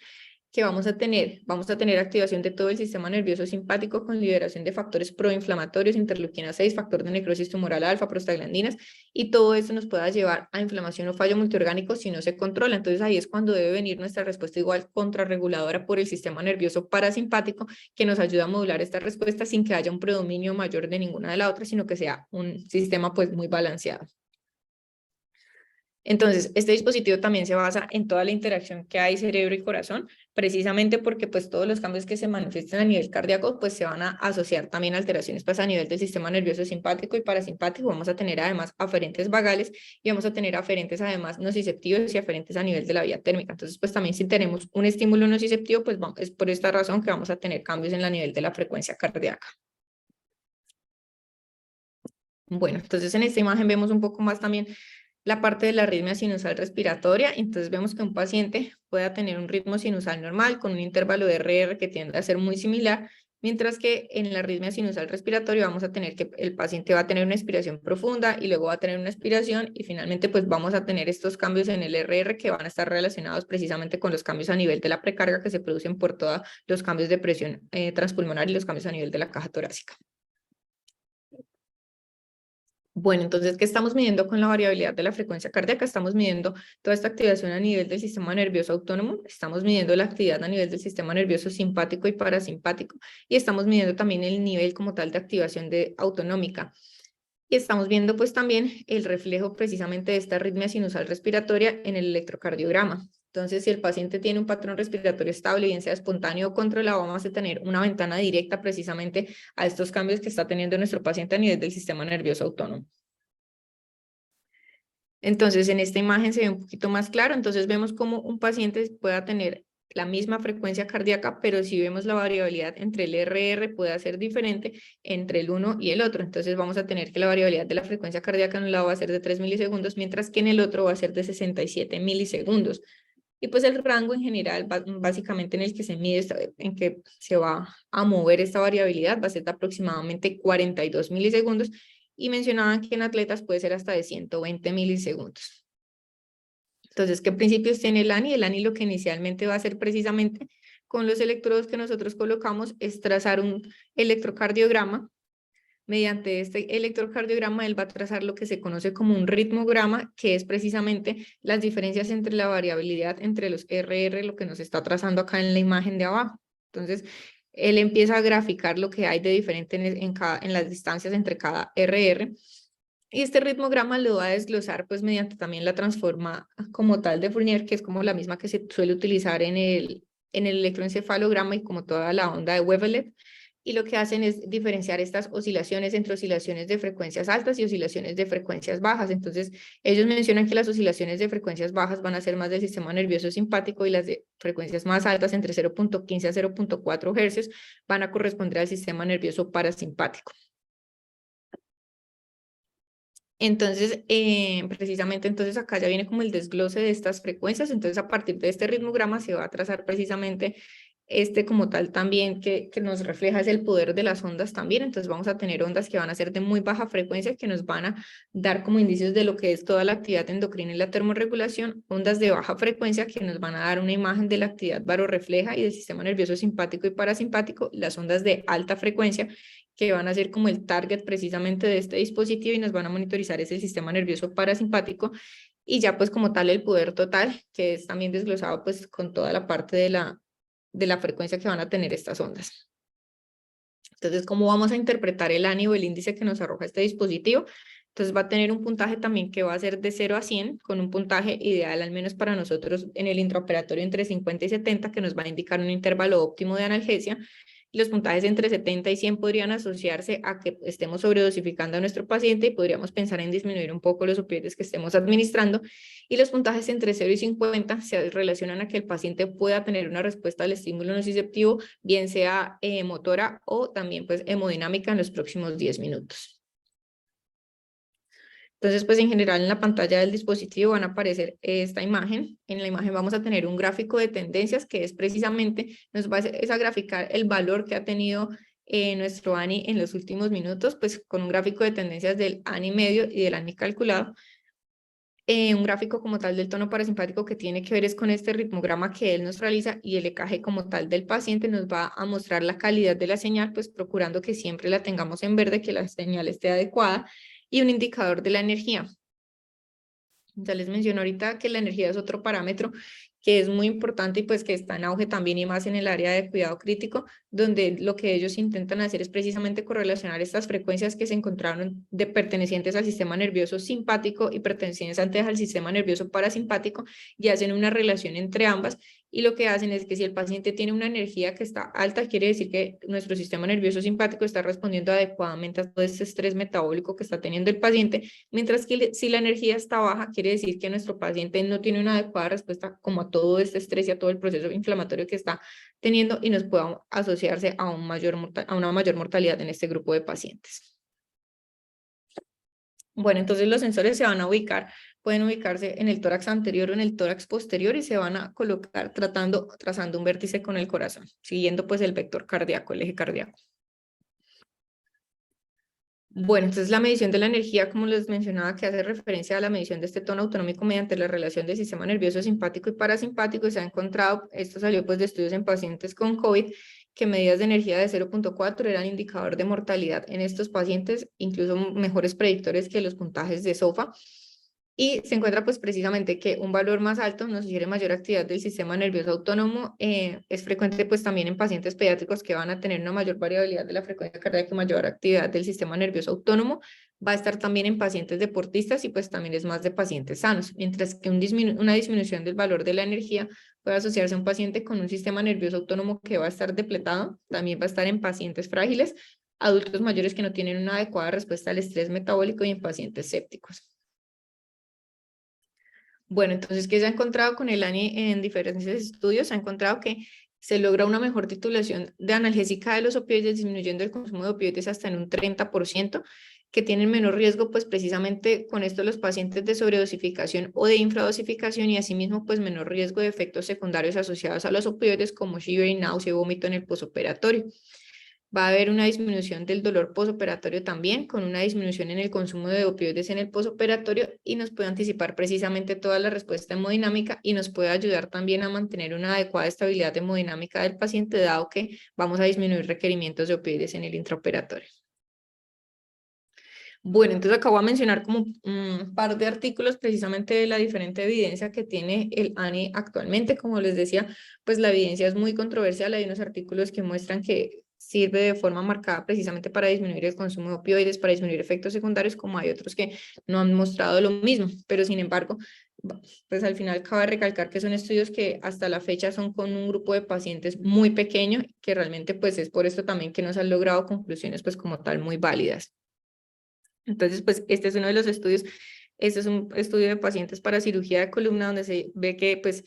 que vamos a tener activación de todo el sistema nervioso simpático con liberación de factores proinflamatorios, interleuquina 6, factor de necrosis tumoral alfa, prostaglandinas, y todo esto nos pueda llevar a inflamación o fallo multiorgánico si no se controla. Entonces, ahí es cuando debe venir nuestra respuesta igual contrarreguladora por el sistema nervioso parasimpático, que nos ayuda a modular esta respuesta sin que haya un predominio mayor de ninguna de la otra, sino que sea un sistema pues muy balanceado. Entonces, este dispositivo también se basa en toda la interacción que hay cerebro y corazón, precisamente porque pues todos los cambios que se manifiestan a nivel cardíaco pues se van a asociar también a alteraciones pues a nivel del sistema nervioso simpático y parasimpático. Vamos a tener además aferentes vagales y vamos a tener aferentes además nociceptivos y aferentes a nivel de la vía térmica. Entonces, pues también si tenemos un estímulo nociceptivo, pues es por esta razón que vamos a tener cambios en la nivel de la frecuencia cardíaca. Bueno, entonces en esta imagen vemos un poco más también la parte de la arritmia sinusal respiratoria. Entonces vemos que un paciente pueda tener un ritmo sinusal normal con un intervalo de RR que tiende a ser muy similar, mientras que en la arritmia sinusal respiratoria vamos a tener que el paciente va a tener una expiración profunda y luego va a tener una expiración y finalmente pues vamos a tener estos cambios en el RR que van a estar relacionados precisamente con los cambios a nivel de la precarga que se producen por todos los cambios de presión transpulmonar y los cambios a nivel de la caja torácica. Bueno, entonces, ¿qué estamos midiendo con la variabilidad de la frecuencia cardíaca? Estamos midiendo toda esta activación a nivel del sistema nervioso autónomo, estamos midiendo la actividad a nivel del sistema nervioso simpático y parasimpático, y estamos midiendo también el nivel como tal de activación autonómica. Y estamos viendo pues también el reflejo precisamente de esta arritmia sinusal respiratoria en el electrocardiograma. Entonces, si el paciente tiene un patrón respiratorio estable, bien sea espontáneo o controlado, vamos a tener una ventana directa precisamente a estos cambios que está teniendo nuestro paciente a nivel del sistema nervioso autónomo. Entonces, en esta imagen se ve un poquito más claro. Entonces, vemos cómo un paciente pueda tener la misma frecuencia cardíaca, pero si vemos la variabilidad entre el RR puede ser diferente entre el uno y el otro. Entonces, vamos a tener que la variabilidad de la frecuencia cardíaca en un lado va a ser de 3 milisegundos, mientras que en el otro va a ser de 67 milisegundos. Y pues el rango en general, básicamente en el que se mide, en que se va a mover esta variabilidad, va a ser de aproximadamente 42 milisegundos, y mencionaban que en atletas puede ser hasta de 120 milisegundos. Entonces, ¿qué principios tiene el ANI? El ANI lo que inicialmente va a hacer precisamente con los electrodos que nosotros colocamos es trazar un electrocardiograma. Mediante este electrocardiograma, él va a trazar lo que se conoce como un ritmograma, que es precisamente las diferencias entre la variabilidad entre los RR, lo que nos está trazando acá en la imagen de abajo. Entonces, él empieza a graficar lo que hay de diferente en las distancias entre cada RR. Y este ritmograma lo va a desglosar pues mediante también la transforma como tal de Fourier, que es como la misma que se suele utilizar en el electroencefalograma y como toda la onda de Wavelet. Y lo que hacen es diferenciar estas oscilaciones entre oscilaciones de frecuencias altas y oscilaciones de frecuencias bajas. Entonces, ellos mencionan que las oscilaciones de frecuencias bajas van a ser más del sistema nervioso simpático y las de frecuencias más altas, entre 0.15 a 0.4 Hz, van a corresponder al sistema nervioso parasimpático. Entonces, precisamente entonces acá ya viene como el desglose de estas frecuencias. Entonces, a partir de este ritmograma se va a trazar precisamente este como tal también que nos refleja es el poder de las ondas también. Entonces vamos a tener ondas que van a ser de muy baja frecuencia, que nos van a dar como indicios de lo que es toda la actividad endocrina y la termorregulación, ondas de baja frecuencia que nos van a dar una imagen de la actividad barorrefleja y del sistema nervioso simpático y parasimpático, las ondas de alta frecuencia que van a ser como el target precisamente de este dispositivo y nos van a monitorizar ese sistema nervioso parasimpático y ya pues como tal el poder total, que es también desglosado pues con toda la parte de la frecuencia que van a tener estas ondas. Entonces, ¿cómo vamos a interpretar el ANI o el índice que nos arroja este dispositivo? Entonces va a tener un puntaje también que va a ser de 0 a 100, con un puntaje ideal, al menos para nosotros en el intraoperatorio, entre 50 y 70, que nos va a indicar un intervalo óptimo de analgesia. Y los puntajes entre 70 y 100 podrían asociarse a que estemos sobredosificando a nuestro paciente y podríamos pensar en disminuir un poco los opioides que estemos administrando. Y los puntajes entre 0 y 50 se relacionan a que el paciente pueda tener una respuesta al estímulo nociceptivo, bien sea motora o también pues hemodinámica en los próximos 10 minutos. Entonces, pues en general en la pantalla del dispositivo van a aparecer esta imagen. En la imagen vamos a tener un gráfico de tendencias que es precisamente, nos va a graficar el valor que ha tenido nuestro ANI en los últimos minutos, pues con un gráfico de tendencias del ANI medio y del ANI calculado. Un gráfico como tal del tono parasimpático que tiene que ver es con este ritmograma que él nos realiza y el EKG como tal del paciente nos va a mostrar la calidad de la señal, pues procurando que siempre la tengamos en verde, que la señal esté adecuada y un indicador de la energía. Ya les menciono ahorita que la energía es otro parámetro que es muy importante y pues que está en auge también y más en el área de cuidado crítico, donde lo que ellos intentan hacer es precisamente correlacionar estas frecuencias que se encontraron de pertenecientes al sistema nervioso simpático y pertenecientes antes al sistema nervioso parasimpático y hacen una relación entre ambas. Y lo que hacen es que si el paciente tiene una energía que está alta, quiere decir que nuestro sistema nervioso simpático está respondiendo adecuadamente a todo este estrés metabólico que está teniendo el paciente, mientras que si la energía está baja, quiere decir que nuestro paciente no tiene una adecuada respuesta como a todo este estrés y a todo el proceso inflamatorio que está teniendo y nos pueda asociarse a una mayor mortalidad en este grupo de pacientes. Bueno, entonces los sensores se van a ubicar, pueden ubicarse en el tórax anterior o en el tórax posterior y se van a colocar trazando un vértice con el corazón, siguiendo pues el vector cardíaco, el eje cardíaco. Bueno, entonces la medición de la energía, como les mencionaba, que hace referencia a la medición de este tono autonómico mediante la relación del sistema nervioso simpático y parasimpático, y se ha encontrado, esto salió pues de estudios en pacientes con COVID, que medidas de energía de 0.4 eran indicador de mortalidad en estos pacientes, incluso mejores predictores que los puntajes de SOFA. Y se encuentra pues precisamente que un valor más alto nos sugiere mayor actividad del sistema nervioso autónomo. Es frecuente pues también en pacientes pediátricos que van a tener una mayor variabilidad de la frecuencia cardíaca y mayor actividad del sistema nervioso autónomo. Va a estar también en pacientes deportistas y pues también es más de pacientes sanos, mientras que una disminución del valor de la energía puede asociarse a un paciente con un sistema nervioso autónomo que va a estar depletado, también va a estar en pacientes frágiles, adultos mayores que no tienen una adecuada respuesta al estrés metabólico y en pacientes sépticos. Bueno, entonces, ¿qué se ha encontrado con el ANI en diferentes estudios? Se ha encontrado que se logra una mejor titulación de analgésica de los opioides, disminuyendo el consumo de opioides hasta en un 30%, que tienen menor riesgo, pues precisamente con esto los pacientes de sobredosificación o de infradosificación y asimismo pues menor riesgo de efectos secundarios asociados a los opioides como shivering, náusea y vómito en el posoperatorio. Va a haber una disminución del dolor posoperatorio también, con una disminución en el consumo de opioides en el posoperatorio y nos puede anticipar precisamente toda la respuesta hemodinámica y nos puede ayudar también a mantener una adecuada estabilidad hemodinámica del paciente, dado que vamos a disminuir requerimientos de opioides en el intraoperatorio. Bueno, entonces acabo de mencionar como un par de artículos precisamente de la diferente evidencia que tiene el ANI actualmente. Como les decía, pues la evidencia es muy controversial. Hay unos artículos que muestran que sirve de forma marcada precisamente para disminuir el consumo de opioides, para disminuir efectos secundarios, como hay otros que no han mostrado lo mismo. Pero sin embargo, pues al final cabe recalcar que son estudios que hasta la fecha son con un grupo de pacientes muy pequeño, que realmente pues es por esto también que no se han logrado conclusiones pues como tal muy válidas. Entonces, pues este es uno de los estudios, este es un estudio de pacientes para cirugía de columna donde se ve que pues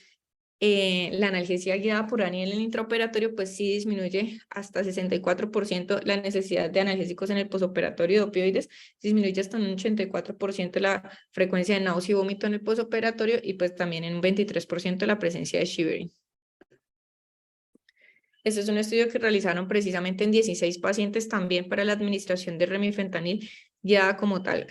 la analgesia guiada por ANI en el intraoperatorio, pues sí disminuye hasta 64% la necesidad de analgésicos en el posoperatorio de opioides, disminuye hasta un 84% la frecuencia de náusea y vómito en el posoperatorio y pues también en un 23% la presencia de shivering. Este es un estudio que realizaron precisamente en 16 pacientes también para la administración de remifentanil ya como tal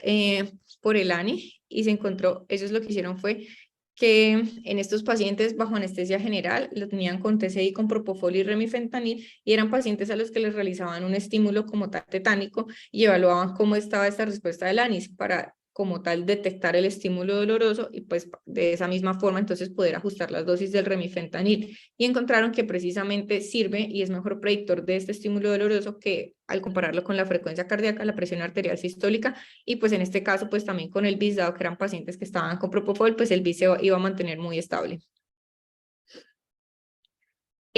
por el ANI y se encontró, ellos lo que hicieron fue que en estos pacientes bajo anestesia general lo tenían con TCI, con propofol y remifentanil y eran pacientes a los que les realizaban un estímulo como tal tetánico y evaluaban cómo estaba esta respuesta del ANIS para como tal detectar el estímulo doloroso y pues de esa misma forma entonces poder ajustar las dosis del remifentanil y encontraron que precisamente sirve y es mejor predictor de este estímulo doloroso que al compararlo con la frecuencia cardíaca, la presión arterial sistólica y pues en este caso pues también con el BIS, dado que eran pacientes que estaban con propofol, pues el BIS se iba a mantener muy estable.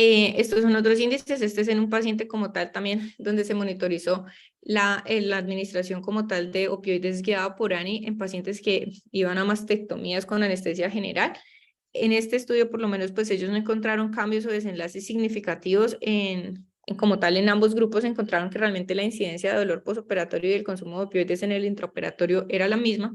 Estos son otros índices, este es en un paciente como tal también, donde se monitorizó la administración como tal de opioides guiada por ANI en pacientes que iban a mastectomías con anestesia general. En este estudio, por lo menos, pues ellos no encontraron cambios o desenlaces significativos como tal en ambos grupos, encontraron que realmente la incidencia de dolor posoperatorio y el consumo de opioides en el intraoperatorio era la misma.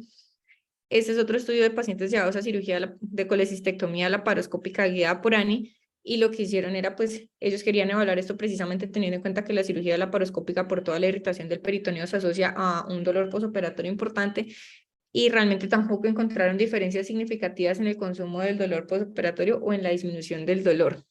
Este es otro estudio de pacientes llevados a cirugía de colecistectomía laparoscópica guiada por ANI, y lo que hicieron era, pues, ellos querían evaluar esto precisamente teniendo en cuenta que la cirugía laparoscópica por toda la irritación del peritoneo se asocia a un dolor posoperatorio importante, y realmente tampoco encontraron diferencias significativas en el consumo del dolor postoperatorio o en la disminución del dolor.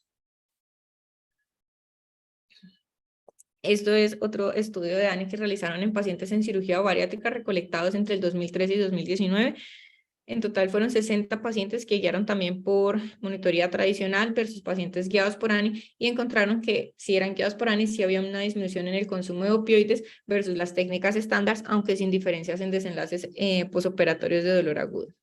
Esto es otro estudio de ANI que realizaron en pacientes en cirugía bariátrica recolectados entre el 2013 y 2019. En total fueron 60 pacientes que guiaron también por monitoría tradicional versus pacientes guiados por ANI y encontraron que si eran guiados por ANI sí había una disminución en el consumo de opioides versus las técnicas estándar, aunque sin diferencias en desenlaces posoperatorios de dolor agudo.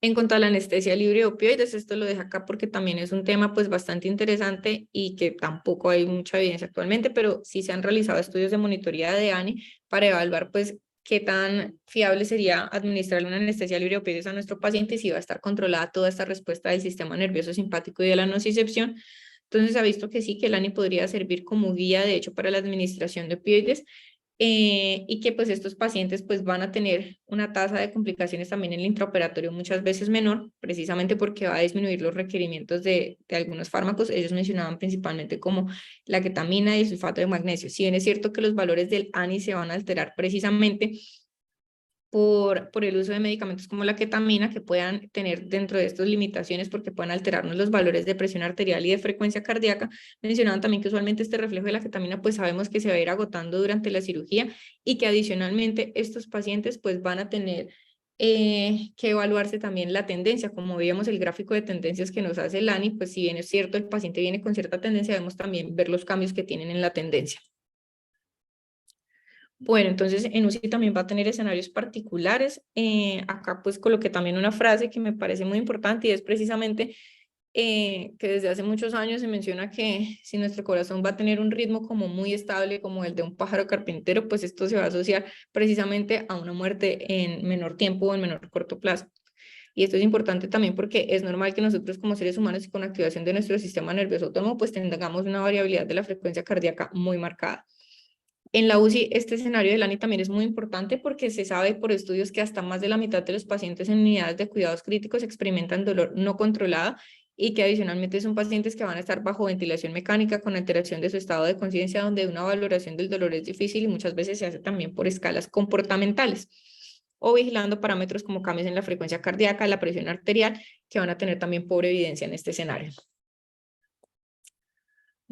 En cuanto a la anestesia libre de opioides, esto lo dejo acá porque también es un tema pues bastante interesante y que tampoco hay mucha evidencia actualmente, pero sí se han realizado estudios de monitoría de ANI para evaluar pues qué tan fiable sería administrar una anestesia libre de opioides a nuestro paciente y si va a estar controlada toda esta respuesta del sistema nervioso simpático y de la nocicepción. Entonces se ha visto que sí, que el ANI podría servir como guía de hecho para la administración de opioides, y que pues estos pacientes pues van a tener una tasa de complicaciones también en el intraoperatorio muchas veces menor, precisamente porque va a disminuir los requerimientos de algunos fármacos. Ellos mencionaban principalmente como la ketamina y el sulfato de magnesio. Si bien es cierto que los valores del ANI se van a alterar precisamente por el uso de medicamentos como la ketamina, que puedan tener dentro de estas limitaciones porque puedan alterarnos los valores de presión arterial y de frecuencia cardíaca. Mencionaban también que usualmente este reflejo de la ketamina pues sabemos que se va a ir agotando durante la cirugía y que adicionalmente estos pacientes pues van a tener que evaluarse también la tendencia. Como veíamos el gráfico de tendencias que nos hace el ANI, pues si bien es cierto el paciente viene con cierta tendencia, debemos también ver los cambios que tienen en la tendencia. Bueno, entonces en UCI también va a tener escenarios particulares. Acá pues coloqué también una frase que me parece muy importante y es precisamente que desde hace muchos años se menciona que si nuestro corazón va a tener un ritmo como muy estable como el de un pájaro carpintero, pues esto se va a asociar precisamente a una muerte en menor tiempo o en menor corto plazo. Y esto es importante también porque es normal que nosotros como seres humanos y con activación de nuestro sistema nervioso autónomo pues tengamos una variabilidad de la frecuencia cardíaca muy marcada. En la UCI, este escenario del ANI también es muy importante porque se sabe por estudios que hasta más de la mitad de los pacientes en unidades de cuidados críticos experimentan dolor no controlado y que adicionalmente son pacientes que van a estar bajo ventilación mecánica con alteración de su estado de conciencia, donde una valoración del dolor es difícil y muchas veces se hace también por escalas comportamentales o vigilando parámetros como cambios en la frecuencia cardíaca, la presión arterial, que van a tener también pobre evidencia en este escenario.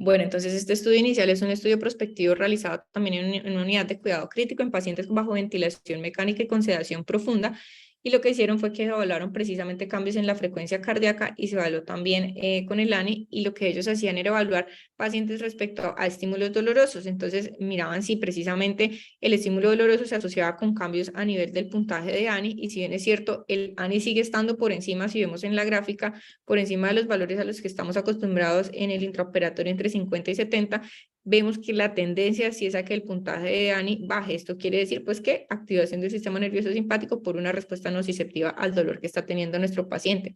Bueno, entonces este estudio inicial es un estudio prospectivo realizado también en una unidad de cuidado crítico en pacientes bajo ventilación mecánica y con sedación profunda. Y lo que hicieron fue que evaluaron precisamente cambios en la frecuencia cardíaca y se evaluó también con el ANI. Y lo que ellos hacían era evaluar pacientes respecto a estímulos dolorosos. Entonces miraban si precisamente el estímulo doloroso se asociaba con cambios a nivel del puntaje de ANI. Y si bien es cierto, el ANI sigue estando por encima, si vemos en la gráfica, por encima de los valores a los que estamos acostumbrados en el intraoperatorio entre 50 y 70, vemos que la tendencia sí es a que el puntaje de ANI baje. Esto quiere decir pues que activación del sistema nervioso simpático por una respuesta nociceptiva al dolor que está teniendo nuestro paciente.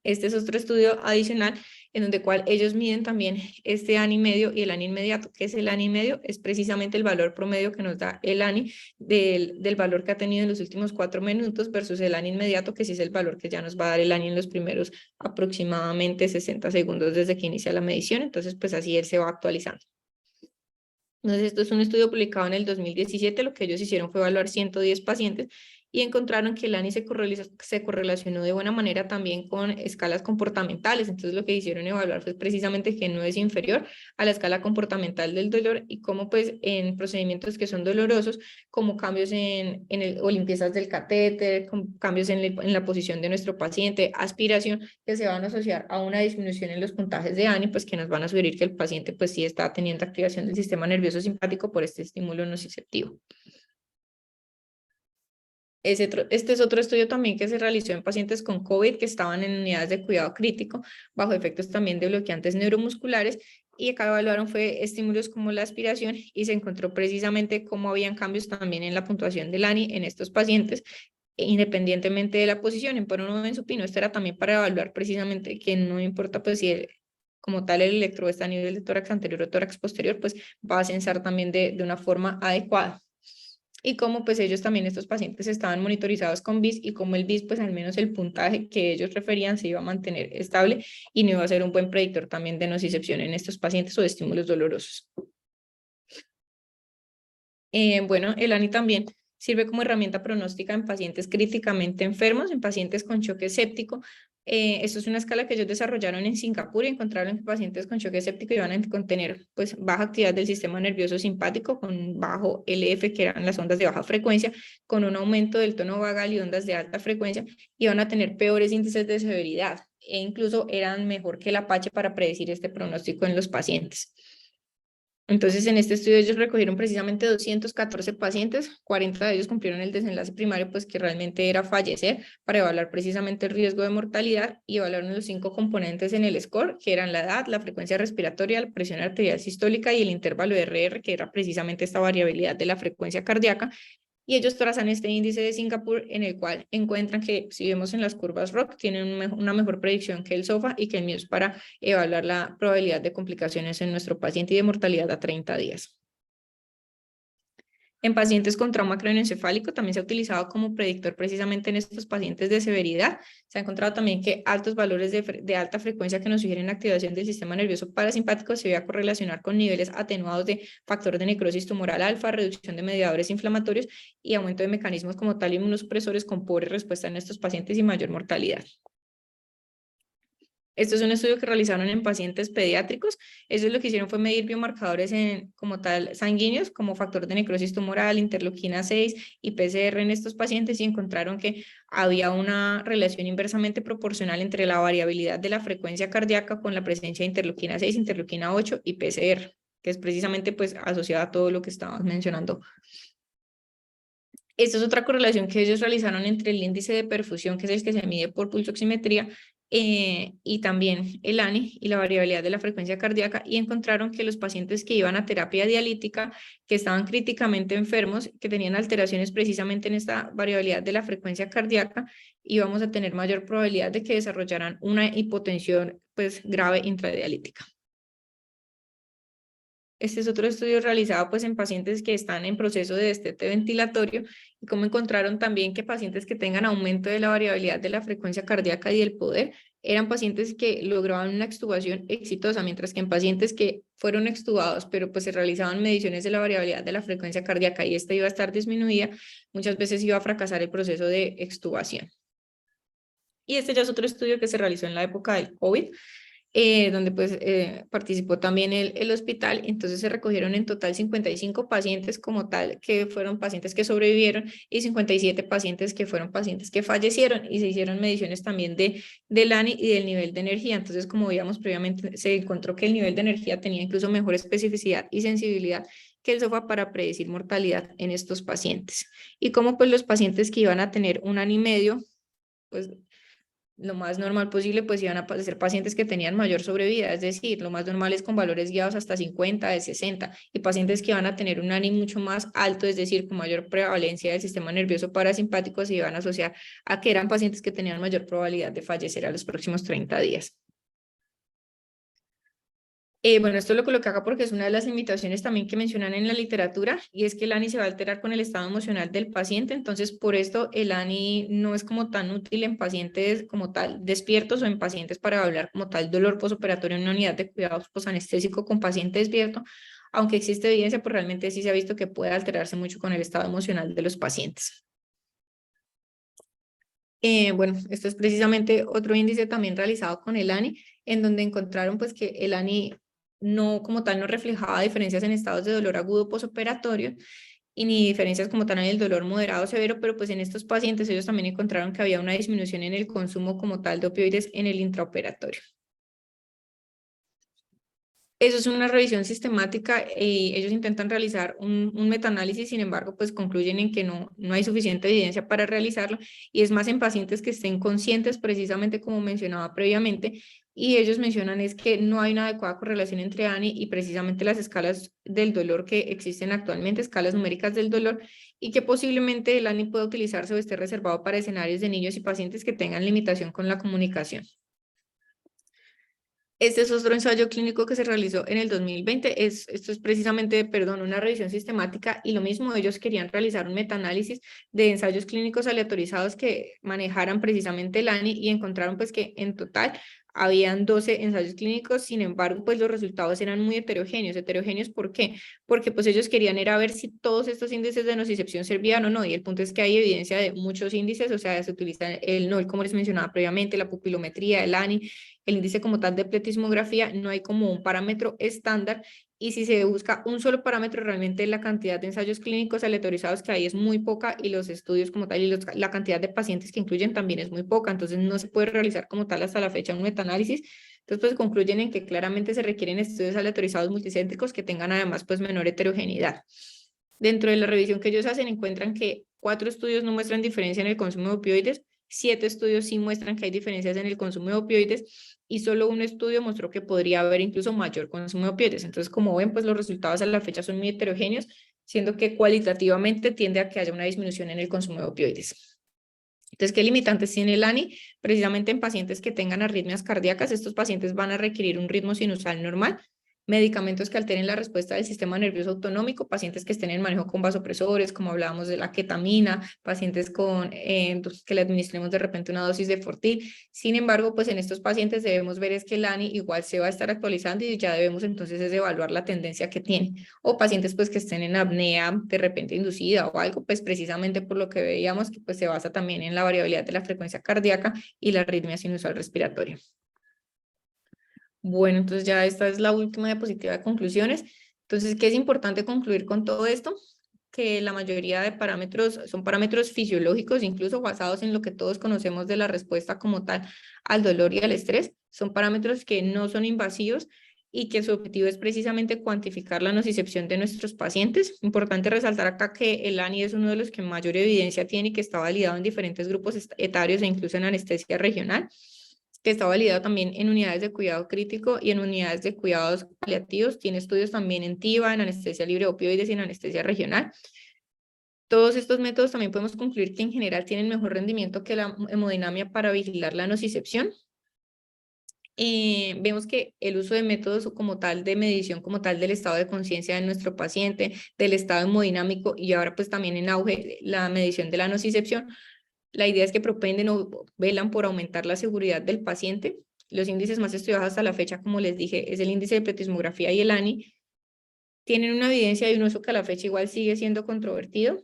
Este es otro estudio adicional en donde cual ellos miden también este ANI medio y el ANI inmediato. ¿Qué es el ANI medio? Es precisamente el valor promedio que nos da el ANI del valor que ha tenido en los últimos 4 minutos versus el ANI inmediato, que sí es el valor que ya nos va a dar el ANI en los primeros aproximadamente 60 segundos desde que inicia la medición. Entonces, pues así él se va actualizando. Entonces, esto es un estudio publicado en el 2017. Lo que ellos hicieron fue evaluar 110 pacientes y encontraron que el ANI se correlacionó de buena manera también con escalas comportamentales. Entonces, lo que hicieron evaluar fue precisamente que no es inferior a la escala comportamental del dolor y cómo pues en procedimientos que son dolorosos, como cambios o limpiezas del catéter, cambios en la posición de nuestro paciente, aspiración, que se van a asociar a una disminución en los puntajes de ANI, pues que nos van a sugerir que el paciente pues sí está teniendo activación del sistema nervioso simpático por este estímulo nociceptivo. Este es otro estudio también que se realizó en pacientes con COVID que estaban en unidades de cuidado crítico bajo efectos también de bloqueantes neuromusculares, y acá evaluaron fue estímulos como la aspiración y se encontró precisamente cómo habían cambios también en la puntuación del ANI en estos pacientes independientemente de la posición en prono o en supino. Esto era también para evaluar precisamente que no importa pues si como tal el electrodo está a nivel de tórax anterior o tórax posterior, pues va a censar también de una forma adecuada. Y como pues ellos también, estos pacientes estaban monitorizados con BIS y como el BIS pues al menos el puntaje que ellos referían se iba a mantener estable y no iba a ser un buen predictor también de nocicepción en estos pacientes o de estímulos dolorosos. Bueno, el ANI también sirve como herramienta pronóstica en pacientes críticamente enfermos, en pacientes con choque séptico. Esto es una escala que ellos desarrollaron en Singapur y encontraron que pacientes con choque séptico iban a contener pues, baja actividad del sistema nervioso simpático con bajo LF, que eran las ondas de baja frecuencia, con un aumento del tono vagal y ondas de alta frecuencia, iban a tener peores índices de severidad e incluso eran mejor que el Apache para predecir este pronóstico en los pacientes. Entonces, en este estudio ellos recogieron precisamente 214 pacientes, 40 de ellos cumplieron el desenlace primario, pues que realmente era fallecer, para evaluar precisamente el riesgo de mortalidad, y evaluaron los 5 componentes en el score, que eran la edad, la frecuencia respiratoria, la presión arterial sistólica y el intervalo RR, que era precisamente esta variabilidad de la frecuencia cardíaca. Y ellos trazan este índice de Singapur en el cual encuentran que, si vemos en las curvas ROC, tienen una mejor predicción que el SOFA y que el MUSE para evaluar la probabilidad de complicaciones en nuestro paciente y de mortalidad a 30 días. En pacientes con trauma craneoencefálico también se ha utilizado como predictor precisamente en estos pacientes de severidad. Se ha encontrado también que altos valores de alta frecuencia que nos sugieren activación del sistema nervioso parasimpático se ve a correlacionar con niveles atenuados de factor de necrosis tumoral alfa, reducción de mediadores inflamatorios y aumento de mecanismos como tal inmunosupresores con pobre respuesta en estos pacientes y mayor mortalidad. Esto es un estudio que realizaron en pacientes pediátricos. Ellos lo que hicieron fue medir biomarcadores como tal sanguíneos, como factor de necrosis tumoral, interleuquina 6 y PCR en estos pacientes, y encontraron que había una relación inversamente proporcional entre la variabilidad de la frecuencia cardíaca con la presencia de interleuquina 6, interleuquina 8 y PCR, que es precisamente pues asociada a todo lo que estábamos mencionando. Esta es otra correlación que ellos realizaron entre el índice de perfusión, que es el que se mide por pulsoximetría, y también el ANI y la variabilidad de la frecuencia cardíaca, y encontraron que los pacientes que iban a terapia dialítica, que estaban críticamente enfermos, que tenían alteraciones precisamente en esta variabilidad de la frecuencia cardíaca, íbamos a tener mayor probabilidad de que desarrollaran una hipotensión pues, grave intradialítica. Este es otro estudio realizado pues en pacientes que están en proceso de destete ventilatorio, y como encontraron también que pacientes que tengan aumento de la variabilidad de la frecuencia cardíaca y del poder eran pacientes que lograban una extubación exitosa, mientras que en pacientes que fueron extubados pero pues se realizaban mediciones de la variabilidad de la frecuencia cardíaca y esta iba a estar disminuida, muchas veces iba a fracasar el proceso de extubación. Y este ya es otro estudio que se realizó en la época del COVID, donde pues participó también el hospital. Entonces se recogieron en total 55 pacientes como tal, que fueron pacientes que sobrevivieron, y 57 pacientes que fueron pacientes que fallecieron, y se hicieron mediciones también del ANI y del nivel de energía. Entonces, como veíamos previamente, se encontró que el nivel de energía tenía incluso mejor especificidad y sensibilidad que el SOFA para predecir mortalidad en estos pacientes. Y como pues los pacientes que iban a tener un ANI medio, pues lo más normal posible, pues iban a ser pacientes que tenían mayor sobrevida, es decir, lo más normal es con valores guiados hasta 50, de 60, y pacientes que van a tener un ANI mucho más alto, es decir, con mayor prevalencia del sistema nervioso parasimpático, se iban a asociar a que eran pacientes que tenían mayor probabilidad de fallecer a los próximos 30 días. Bueno, esto lo coloqué acá porque es una de las limitaciones también que mencionan en la literatura, y es que el ANI se va a alterar con el estado emocional del paciente. Entonces por esto el ANI no es como tan útil en pacientes como tal despiertos o en pacientes para hablar como tal dolor posoperatorio en una unidad de cuidados posanestésico con paciente despierto, aunque existe evidencia, pues realmente sí se ha visto que puede alterarse mucho con el estado emocional de los pacientes. Bueno, esto es precisamente otro índice también realizado con el ANI, en donde encontraron pues que el ANI no como tal no reflejaba diferencias en estados de dolor agudo posoperatorio y ni diferencias como tal en el dolor moderado o severo, pero pues en estos pacientes ellos también encontraron que había una disminución en el consumo como tal de opioides en el intraoperatorio. Eso es una revisión sistemática y ellos intentan realizar un metaanálisis, sin embargo, pues concluyen en que no hay suficiente evidencia para realizarlo, y es más en pacientes que estén conscientes, precisamente como mencionaba previamente, y ellos mencionan es que no hay una adecuada correlación entre ANI y precisamente las escalas del dolor que existen actualmente, escalas numéricas del dolor, y que posiblemente el ANI pueda utilizarse o esté reservado para escenarios de niños y pacientes que tengan limitación con la comunicación. Este es otro ensayo clínico que se realizó en el 2020. Esto es precisamente, perdón, una revisión sistemática, y lo mismo, ellos querían realizar un metaanálisis de ensayos clínicos aleatorizados que manejaran precisamente el ANI, y encontraron pues que en total habían 12 ensayos clínicos. Sin embargo, pues los resultados eran muy heterogéneos. ¿Heterogéneos por qué? Porque pues ellos querían era ver si todos estos índices de nocicepción servían o no, y el punto es que hay evidencia de muchos índices, o sea, se utiliza el NOL, como les mencionaba previamente, la pupilometría, el ANI, el índice como tal de pletismografía. No hay como un parámetro estándar, y si se busca un solo parámetro, realmente la cantidad de ensayos clínicos aleatorizados que hay es muy poca, y los estudios como tal y la cantidad de pacientes que incluyen también es muy poca. Entonces no se puede realizar como tal hasta la fecha un metaanálisis. Entonces pues concluyen en que claramente se requieren estudios aleatorizados multicéntricos que tengan además pues menor heterogeneidad. Dentro de la revisión que ellos hacen, encuentran que 4 estudios no muestran diferencia en el consumo de opioides, 7 estudios sí muestran que hay diferencias en el consumo de opioides, y solo un estudio mostró que podría haber incluso mayor consumo de opioides. Entonces, como ven, pues los resultados a la fecha son muy heterogéneos, siendo que cualitativamente tiende a que haya una disminución en el consumo de opioides. Entonces, ¿qué limitantes tiene el ANI? Precisamente en pacientes que tengan arritmias cardíacas, estos pacientes van a requerir un ritmo sinusal normal, medicamentos que alteren la respuesta del sistema nervioso autonómico, pacientes que estén en manejo con vasopresores, como hablábamos de la ketamina, pacientes con que le administremos de repente una dosis de Fortil. Sin embargo, pues en estos pacientes debemos ver es que el ANI igual se va a estar actualizando, y ya debemos entonces es evaluar la tendencia que tiene. O pacientes pues que estén en apnea de repente inducida o algo, pues precisamente por lo que veíamos que pues se basa también en la variabilidad de la frecuencia cardíaca y la arritmia sinusal respiratoria. Bueno, entonces ya esta es la última diapositiva de conclusiones. Entonces, ¿qué es importante concluir con todo esto? Que la mayoría de parámetros son parámetros fisiológicos, incluso basados en lo que todos conocemos de la respuesta como tal al dolor y al estrés. Son parámetros que no son invasivos y que su objetivo es precisamente cuantificar la nocicepción de nuestros pacientes. Importante resaltar acá que el ANI es uno de los que mayor evidencia tiene y que está validado en diferentes grupos etarios e incluso en anestesia regional, que está validado también en unidades de cuidado crítico y en unidades de cuidados paliativos. Tiene estudios también en TIVA, en anestesia libre de opioides y en anestesia regional. Todos estos métodos también podemos concluir que en general tienen mejor rendimiento que la hemodinamia para vigilar la nocicepción. Vemos que el uso de métodos como tal de medición como tal del estado de conciencia de nuestro paciente, del estado hemodinámico, y ahora pues también en auge la medición de la nocicepción, la idea es que propenden o velan por aumentar la seguridad del paciente. Los índices más estudiados hasta la fecha, como les dije, es el índice de pletismografía y el ANI. Tienen una evidencia y un uso que a la fecha igual sigue siendo controvertido.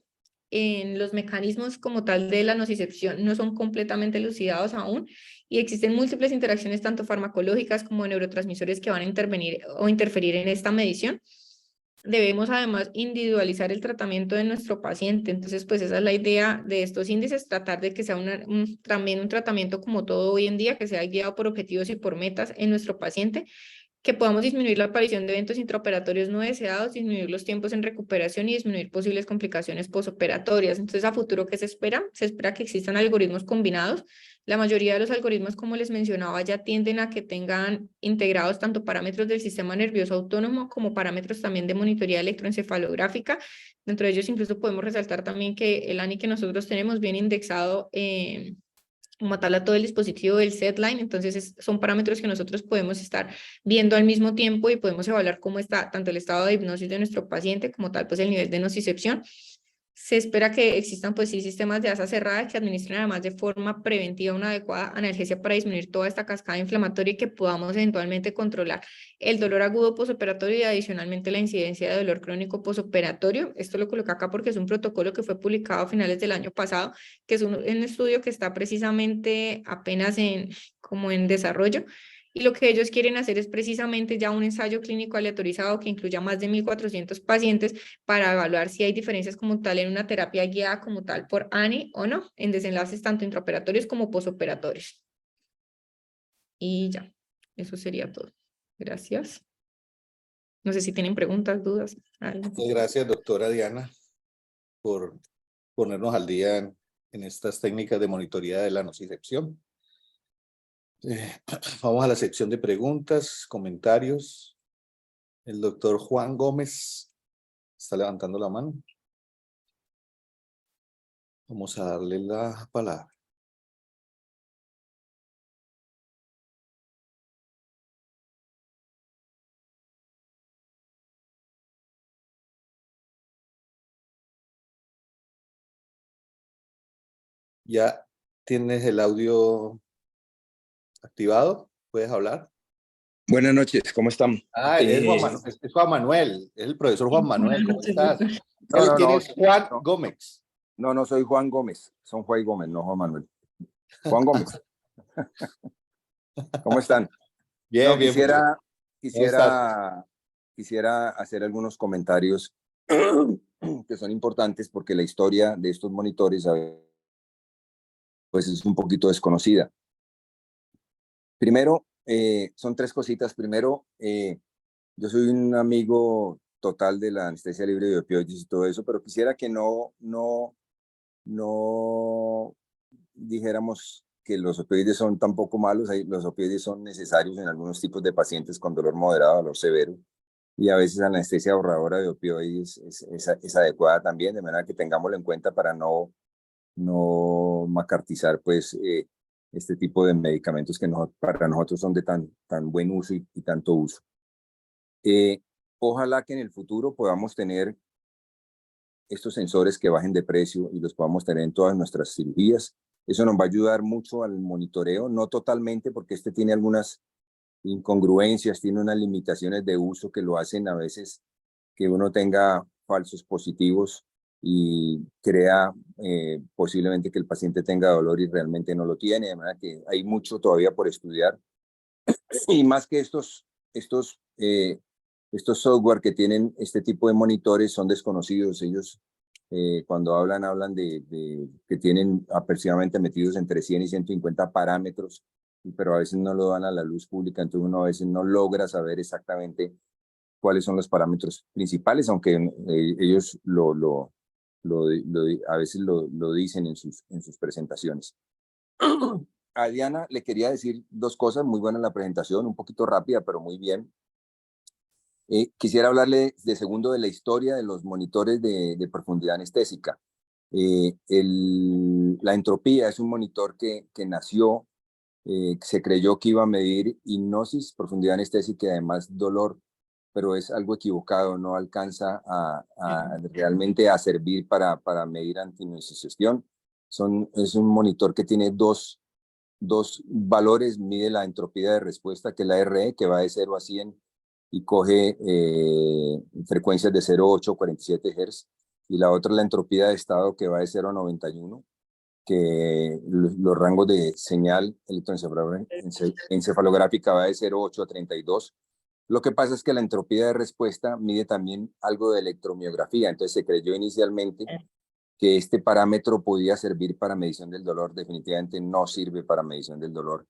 En los mecanismos como tal de la nocicepción no son completamente elucidados aún, y existen múltiples interacciones tanto farmacológicas como de neurotransmisores que van a intervenir o interferir en esta medición. Debemos además individualizar el tratamiento de nuestro paciente. Entonces, pues esa es la idea de estos índices, tratar de que sea también un tratamiento como todo hoy en día, que sea guiado por objetivos y por metas en nuestro paciente, que podamos disminuir la aparición de eventos intraoperatorios no deseados, disminuir los tiempos en recuperación y disminuir posibles complicaciones posoperatorias. Entonces, a futuro, ¿qué se espera? Se espera que existan algoritmos combinados. La mayoría de los algoritmos, como les mencionaba, ya tienden a que tengan integrados tanto parámetros del sistema nervioso autónomo como parámetros también de monitoría electroencefalográfica. Dentro de ellos incluso podemos resaltar también que el ANI que nosotros tenemos viene indexado como tal a todo el dispositivo del SedLine, entonces son parámetros que nosotros podemos estar viendo al mismo tiempo y podemos evaluar cómo está tanto el estado de hipnosis de nuestro paciente como tal pues el nivel de nocicepción. Se espera que existan pues sí sistemas de asa cerrada que administren además de forma preventiva una adecuada analgesia para disminuir toda esta cascada inflamatoria y que podamos eventualmente controlar el dolor agudo posoperatorio y adicionalmente la incidencia de dolor crónico posoperatorio. Esto lo coloco acá porque es un protocolo que fue publicado a finales del año pasado, que es un estudio que está precisamente apenas como en desarrollo. Y lo que ellos quieren hacer es precisamente ya un ensayo clínico aleatorizado que incluya más de 1.400 pacientes para evaluar si hay diferencias como tal en una terapia guiada como tal por ANI o no, en desenlaces tanto intraoperatorios como posoperatorios. Y ya, eso sería todo. Gracias. No sé si tienen preguntas, dudas. Muchas gracias, doctora Diana, por ponernos al día en estas técnicas de monitoría de la nocicepción. Vamos a la sección de preguntas, comentarios. El doctor Juan Gómez está levantando la mano. Vamos a darle la palabra. ¿Ya tienes el audio activado? ¿Puedes hablar? Buenas noches, ¿cómo están? Es Juan Manuel, es el profesor Juan Manuel, ¿cómo estás? ¿Quién es Juan Gómez? No soy Juan Gómez, son Juan Gómez, no Juan Manuel. Juan Gómez. ¿Cómo están? Bien, No, bien. quisiera hacer algunos comentarios que son importantes porque la historia de estos monitores pues es un poquito desconocida. Primero, son tres cositas. Primero, yo soy un amigo total de la anestesia libre de opioides y todo eso, pero quisiera que no dijéramos que los opioides son tampoco malos. Los opioides son necesarios en algunos tipos de pacientes con dolor moderado, dolor severo, y a veces la anestesia ahorradora de opioides es adecuada también, de manera que tengámoslo en cuenta para no macartizar pues este tipo de medicamentos que para nosotros son de tan buen uso y tanto uso. Ojalá que en el futuro podamos tener estos sensores que bajen de precio y los podamos tener en todas nuestras cirugías. Eso nos va a ayudar mucho al monitoreo, no totalmente, porque este tiene algunas incongruencias, tiene unas limitaciones de uso que lo hacen a veces que uno tenga falsos positivos y crea posiblemente que el paciente tenga dolor y realmente no lo tiene, de manera que hay mucho todavía por estudiar. Y más que estos software que tienen este tipo de monitores son desconocidos. Ellos cuando hablan de que tienen aproximadamente metidos entre 100 y 150 parámetros, pero a veces no lo dan a la luz pública, entonces uno a veces no logra saber exactamente cuáles son los parámetros principales, aunque ellos a veces lo dicen en sus presentaciones. A Diana le quería decir dos cosas. Muy buena la presentación, un poquito rápida, pero muy bien. Quisiera hablarle de segundo de la historia de los monitores de profundidad anestésica. La entropía es un monitor que nació, se creyó que iba a medir hipnosis, profundidad anestésica y además dolor, pero es algo equivocado, no alcanza realmente a servir para medir antinocicepción. Es un monitor que tiene dos valores, mide la entropía de respuesta, que es la RE, que va de 0 a 100 y coge frecuencias de 0,8 a 47 Hz, y la otra la entropía de estado, que va de 0 a 91, que los rangos de señal electroencefalográfica va de 0,8 a 32. Lo que pasa es que la entropía de respuesta mide también algo de electromiografía, entonces se creyó inicialmente que este parámetro podía servir para medición del dolor. Definitivamente no sirve para medición del dolor.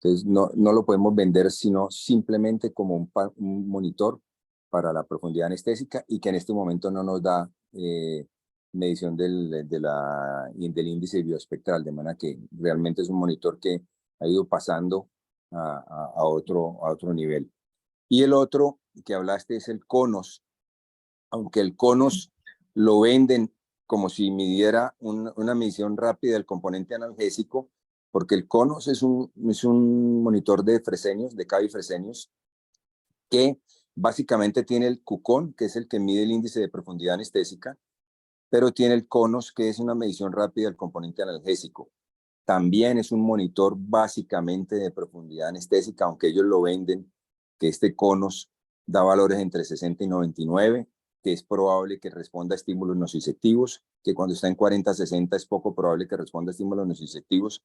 Entonces, no lo podemos vender sino simplemente como un monitor para la profundidad anestésica y que en este momento no nos da medición del índice bioespectral, de manera que realmente es un monitor que ha ido pasando a otro nivel. Y el otro que hablaste es el CONOS, aunque el CONOS lo venden como si midiera una medición rápida del componente analgésico, porque el CONOS es un monitor de Fresenius, de Kabi Fresenius, que básicamente tiene el CUCON, que es el que mide el índice de profundidad anestésica, pero tiene el CONOS, que es una medición rápida del componente analgésico. También es un monitor básicamente de profundidad anestésica, aunque ellos lo venden, que este CONOS da valores entre 60 y 99, que es probable que responda a estímulos nociceptivos, que cuando está en 40-60 es poco probable que responda a estímulos nociceptivos,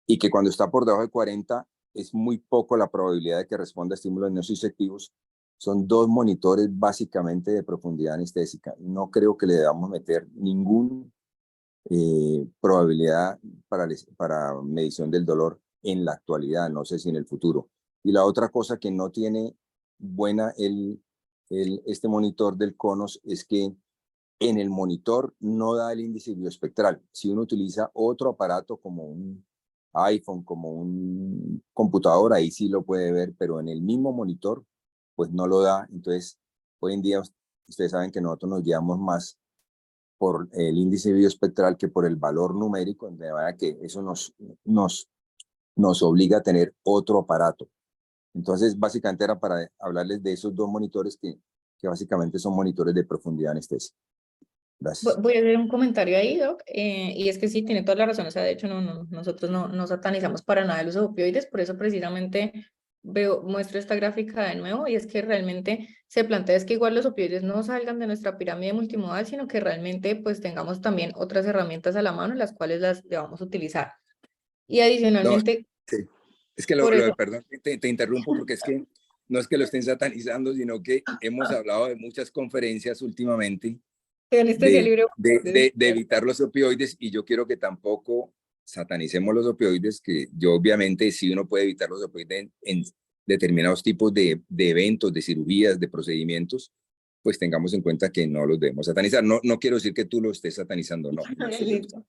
y que cuando está por debajo de 40 es muy poco la probabilidad de que responda a estímulos nociceptivos. Son dos monitores básicamente de profundidad anestésica. No creo que le debamos meter ningún probabilidad para medición del dolor en la actualidad, no sé si en el futuro. Y la otra cosa que no tiene buena este monitor del CONOS es que en el monitor no da el índice bioespectral. Si uno utiliza otro aparato como un iPhone, como un computador, ahí sí lo puede ver, pero en el mismo monitor, pues no lo da. Entonces, hoy en día, ustedes saben que nosotros nos guiamos más por el índice bioespectral que por el valor numérico, de manera que eso nos obliga a tener otro aparato. Entonces, básicamente era para hablarles de esos dos monitores que básicamente son monitores de profundidad anestésica. Gracias. Voy a hacer un comentario ahí, Doc, y es que sí, tiene toda la razón, o sea, de hecho nosotros no satanizamos para nada los opioides, por eso precisamente muestro esta gráfica de nuevo, y es que realmente se plantea es que igual los opioides no salgan de nuestra pirámide multimodal, sino que realmente pues tengamos también otras herramientas a la mano, las cuales las debamos utilizar. Y No, adicionalmente, sí. Es que por eso, perdón, te interrumpo porque es que no es que lo estén satanizando, sino que hemos hablado de muchas conferencias últimamente de anestesia libre. de evitar los opioides y yo quiero que tampoco satanicemos los opioides, que yo obviamente sí uno puede evitar los opioides en determinados tipos de eventos, de cirugías, de procedimientos, pues tengamos en cuenta que no los debemos satanizar. No quiero decir que tú lo estés satanizando, no. Listo.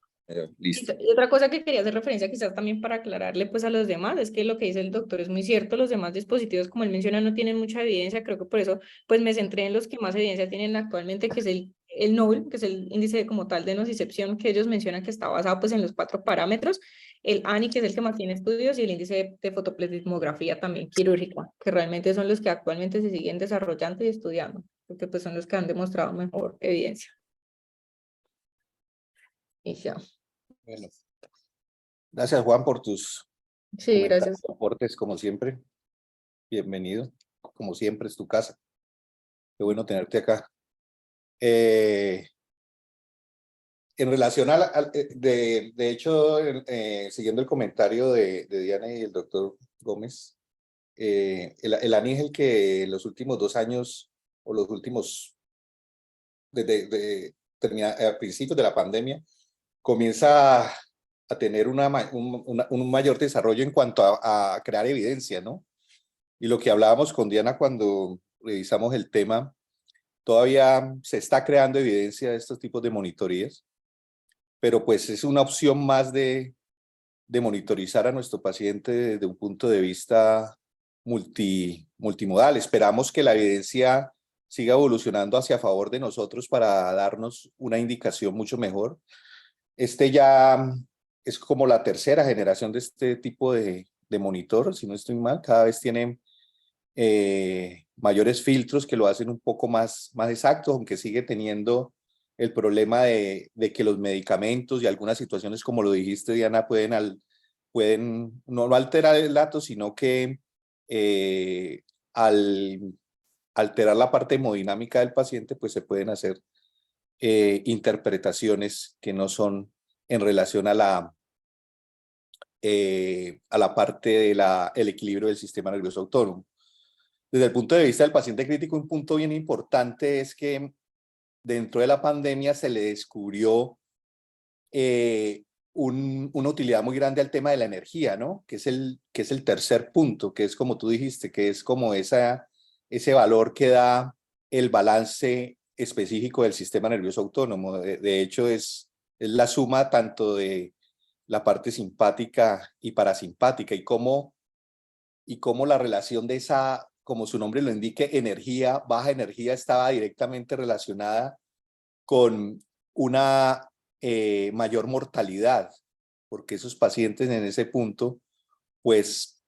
Listo. Y otra cosa que quería hacer referencia quizás también para aclararle pues a los demás es que lo que dice el doctor es muy cierto, los demás dispositivos como él menciona no tienen mucha evidencia, creo que por eso pues me centré en los que más evidencia tienen actualmente, que es el NOBLE, que es el índice como tal de nocicepción, que ellos mencionan que está basado pues en los 4 parámetros, el ANI, que es el que más tiene estudios, y el índice de fotoplasmografía también quirúrgica, que realmente son los que actualmente se siguen desarrollando y estudiando, porque pues son los que han demostrado mejor evidencia. Y ya. Bueno, gracias Juan por tus Sí, gracias. aportes, como siempre. Bienvenido, como siempre es tu casa. Qué bueno tenerte acá. En relación de hecho, siguiendo el comentario de Diana y el doctor Gómez, el ANI es el que en los últimos 2 años, o los últimos, a principios de la pandemia, comienza a tener un mayor desarrollo en cuanto a crear evidencia, ¿no? Y lo que hablábamos con Diana cuando revisamos el tema, todavía se está creando evidencia de estos tipos de monitorías, pero pues es una opción más de monitorizar a nuestro paciente desde un punto de vista multimodal. Esperamos que la evidencia siga evolucionando hacia favor de nosotros para darnos una indicación mucho mejor. Este ya es como la tercera generación de este tipo de monitor, si no estoy mal, cada vez tiene mayores filtros que lo hacen un poco más exactos, aunque sigue teniendo el problema de que los medicamentos y algunas situaciones, como lo dijiste, Diana, pueden no alterar el dato, sino que al alterar la parte hemodinámica del paciente, pues se pueden hacer interpretaciones que no son en relación a la parte del equilibrio del sistema nervioso autónomo. Desde el punto de vista del paciente crítico, un punto bien importante es que dentro de la pandemia se le descubrió una utilidad muy grande al tema de la energía, ¿no? Que es el tercer punto, que es como tú dijiste, que es como ese valor que da el balance específico del sistema nervioso autónomo. De hecho, es la suma tanto de la parte simpática y parasimpática, y cómo la relación de esa, como su nombre lo indique, energía, baja energía, estaba directamente relacionada con una mayor mortalidad, porque esos pacientes en ese punto, pues,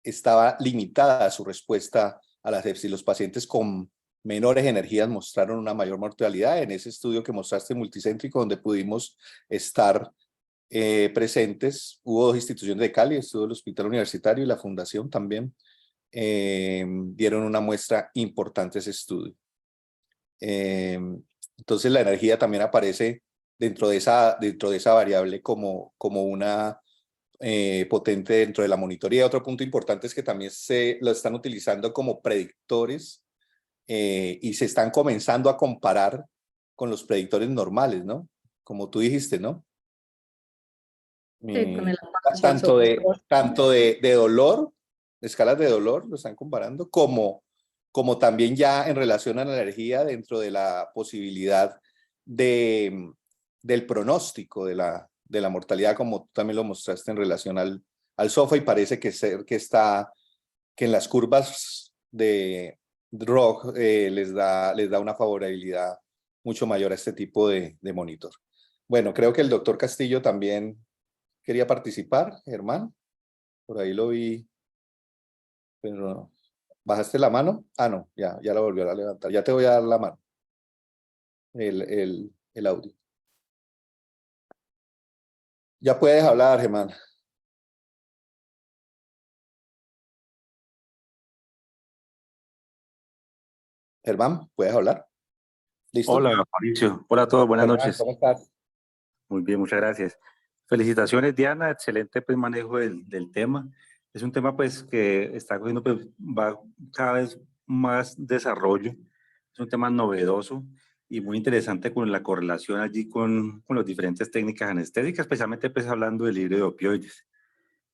estaba limitada su respuesta a la sepsis. Los pacientes con menores energías mostraron una mayor mortalidad. En ese estudio que mostraste multicéntrico, donde pudimos estar presentes, hubo 2 instituciones de Cali, estuvo el Hospital Universitario y la Fundación también, dieron una muestra importante a ese estudio. Entonces la energía también aparece dentro de esa variable como una potente dentro de la monitoría. Otro punto importante es que también se lo están utilizando como predictores y se están comenzando a comparar con los predictores normales, ¿no? Como tú dijiste, ¿no? Sí, con el avance del software. Tanto de dolor, de escalas de dolor, lo están comparando, como también ya en relación a la energía dentro de la posibilidad del pronóstico de la mortalidad, como tú también lo mostraste en relación al SOFA, y parece que en las curvas de ROG les da una favorabilidad mucho mayor a este tipo de monitor. Bueno, creo que el doctor Castillo también quería participar, Germán. Por ahí lo vi, pero no. ¿Bajaste la mano? Ah, no, ya la volvió a levantar. Ya te voy a dar la mano, el audio. Ya puedes hablar, Germán. Germán, ¿puedes hablar? ¿Listo? Hola, Mauricio. Hola a todos, buenas Germán, noches. ¿cómo estás? Muy bien, muchas gracias. Felicitaciones, Diana, excelente pues, manejo del tema. Es un tema pues que está cogiendo, pues, va cada vez más desarrollo. Es un tema novedoso y muy interesante con la correlación allí con las diferentes técnicas anestésicas, especialmente pues hablando del libre de opioides.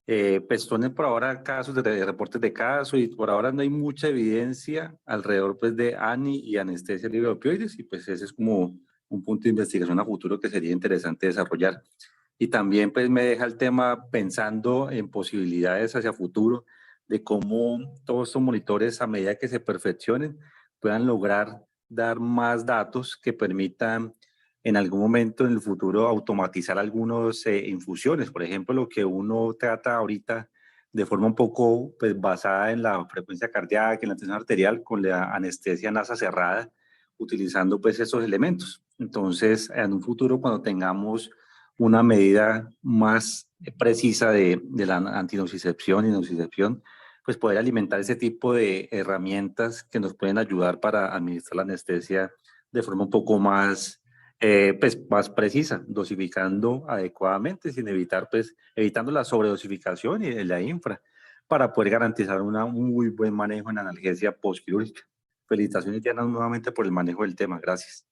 Pues son por ahora casos de reportes de casos y por ahora no hay mucha evidencia alrededor pues de ANI y anestesia libre de opioides, y pues ese es como un punto de investigación a futuro que sería interesante desarrollar. Y también pues me deja el tema pensando en posibilidades hacia futuro de cómo todos estos monitores, a medida que se perfeccionen, puedan lograr dar más datos que permitan en algún momento en el futuro automatizar algunas infusiones. Por ejemplo, lo que uno trata ahorita de forma un poco pues, basada en la frecuencia cardíaca, en la tensión arterial, con la anestesia nasa cerrada, utilizando pues esos elementos. Entonces, en un futuro, cuando tengamos una medida más precisa de la antinocicepción y nocicepción, pues poder alimentar ese tipo de herramientas que nos pueden ayudar para administrar la anestesia de forma un poco más pues más precisa, dosificando adecuadamente, sin evitar, pues, evitando la sobredosificación y la infra, para poder garantizar un muy buen manejo en analgesia postquirúrgica. Felicitaciones, Diana, nuevamente por el manejo del tema. Gracias.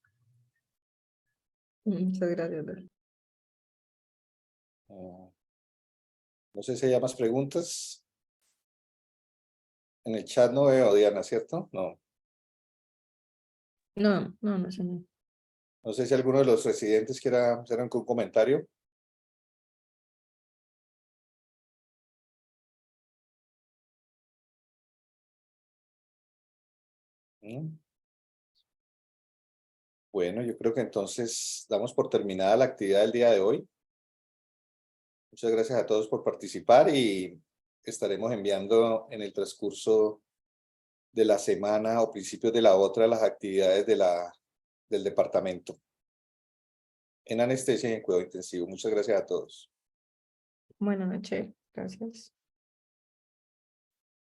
Muchas gracias. No sé si hay más preguntas. En el chat no veo, Diana, ¿cierto? No. No sé. No sé si alguno de los residentes quiera hacer un comentario. Bueno, yo creo que entonces damos por terminada la actividad del día de hoy. Muchas gracias a todos por participar y estaremos enviando en el transcurso de la semana o principios de la otra las actividades del departamento en anestesia y en cuidado intensivo. Muchas gracias a todos. Buenas noches. Gracias.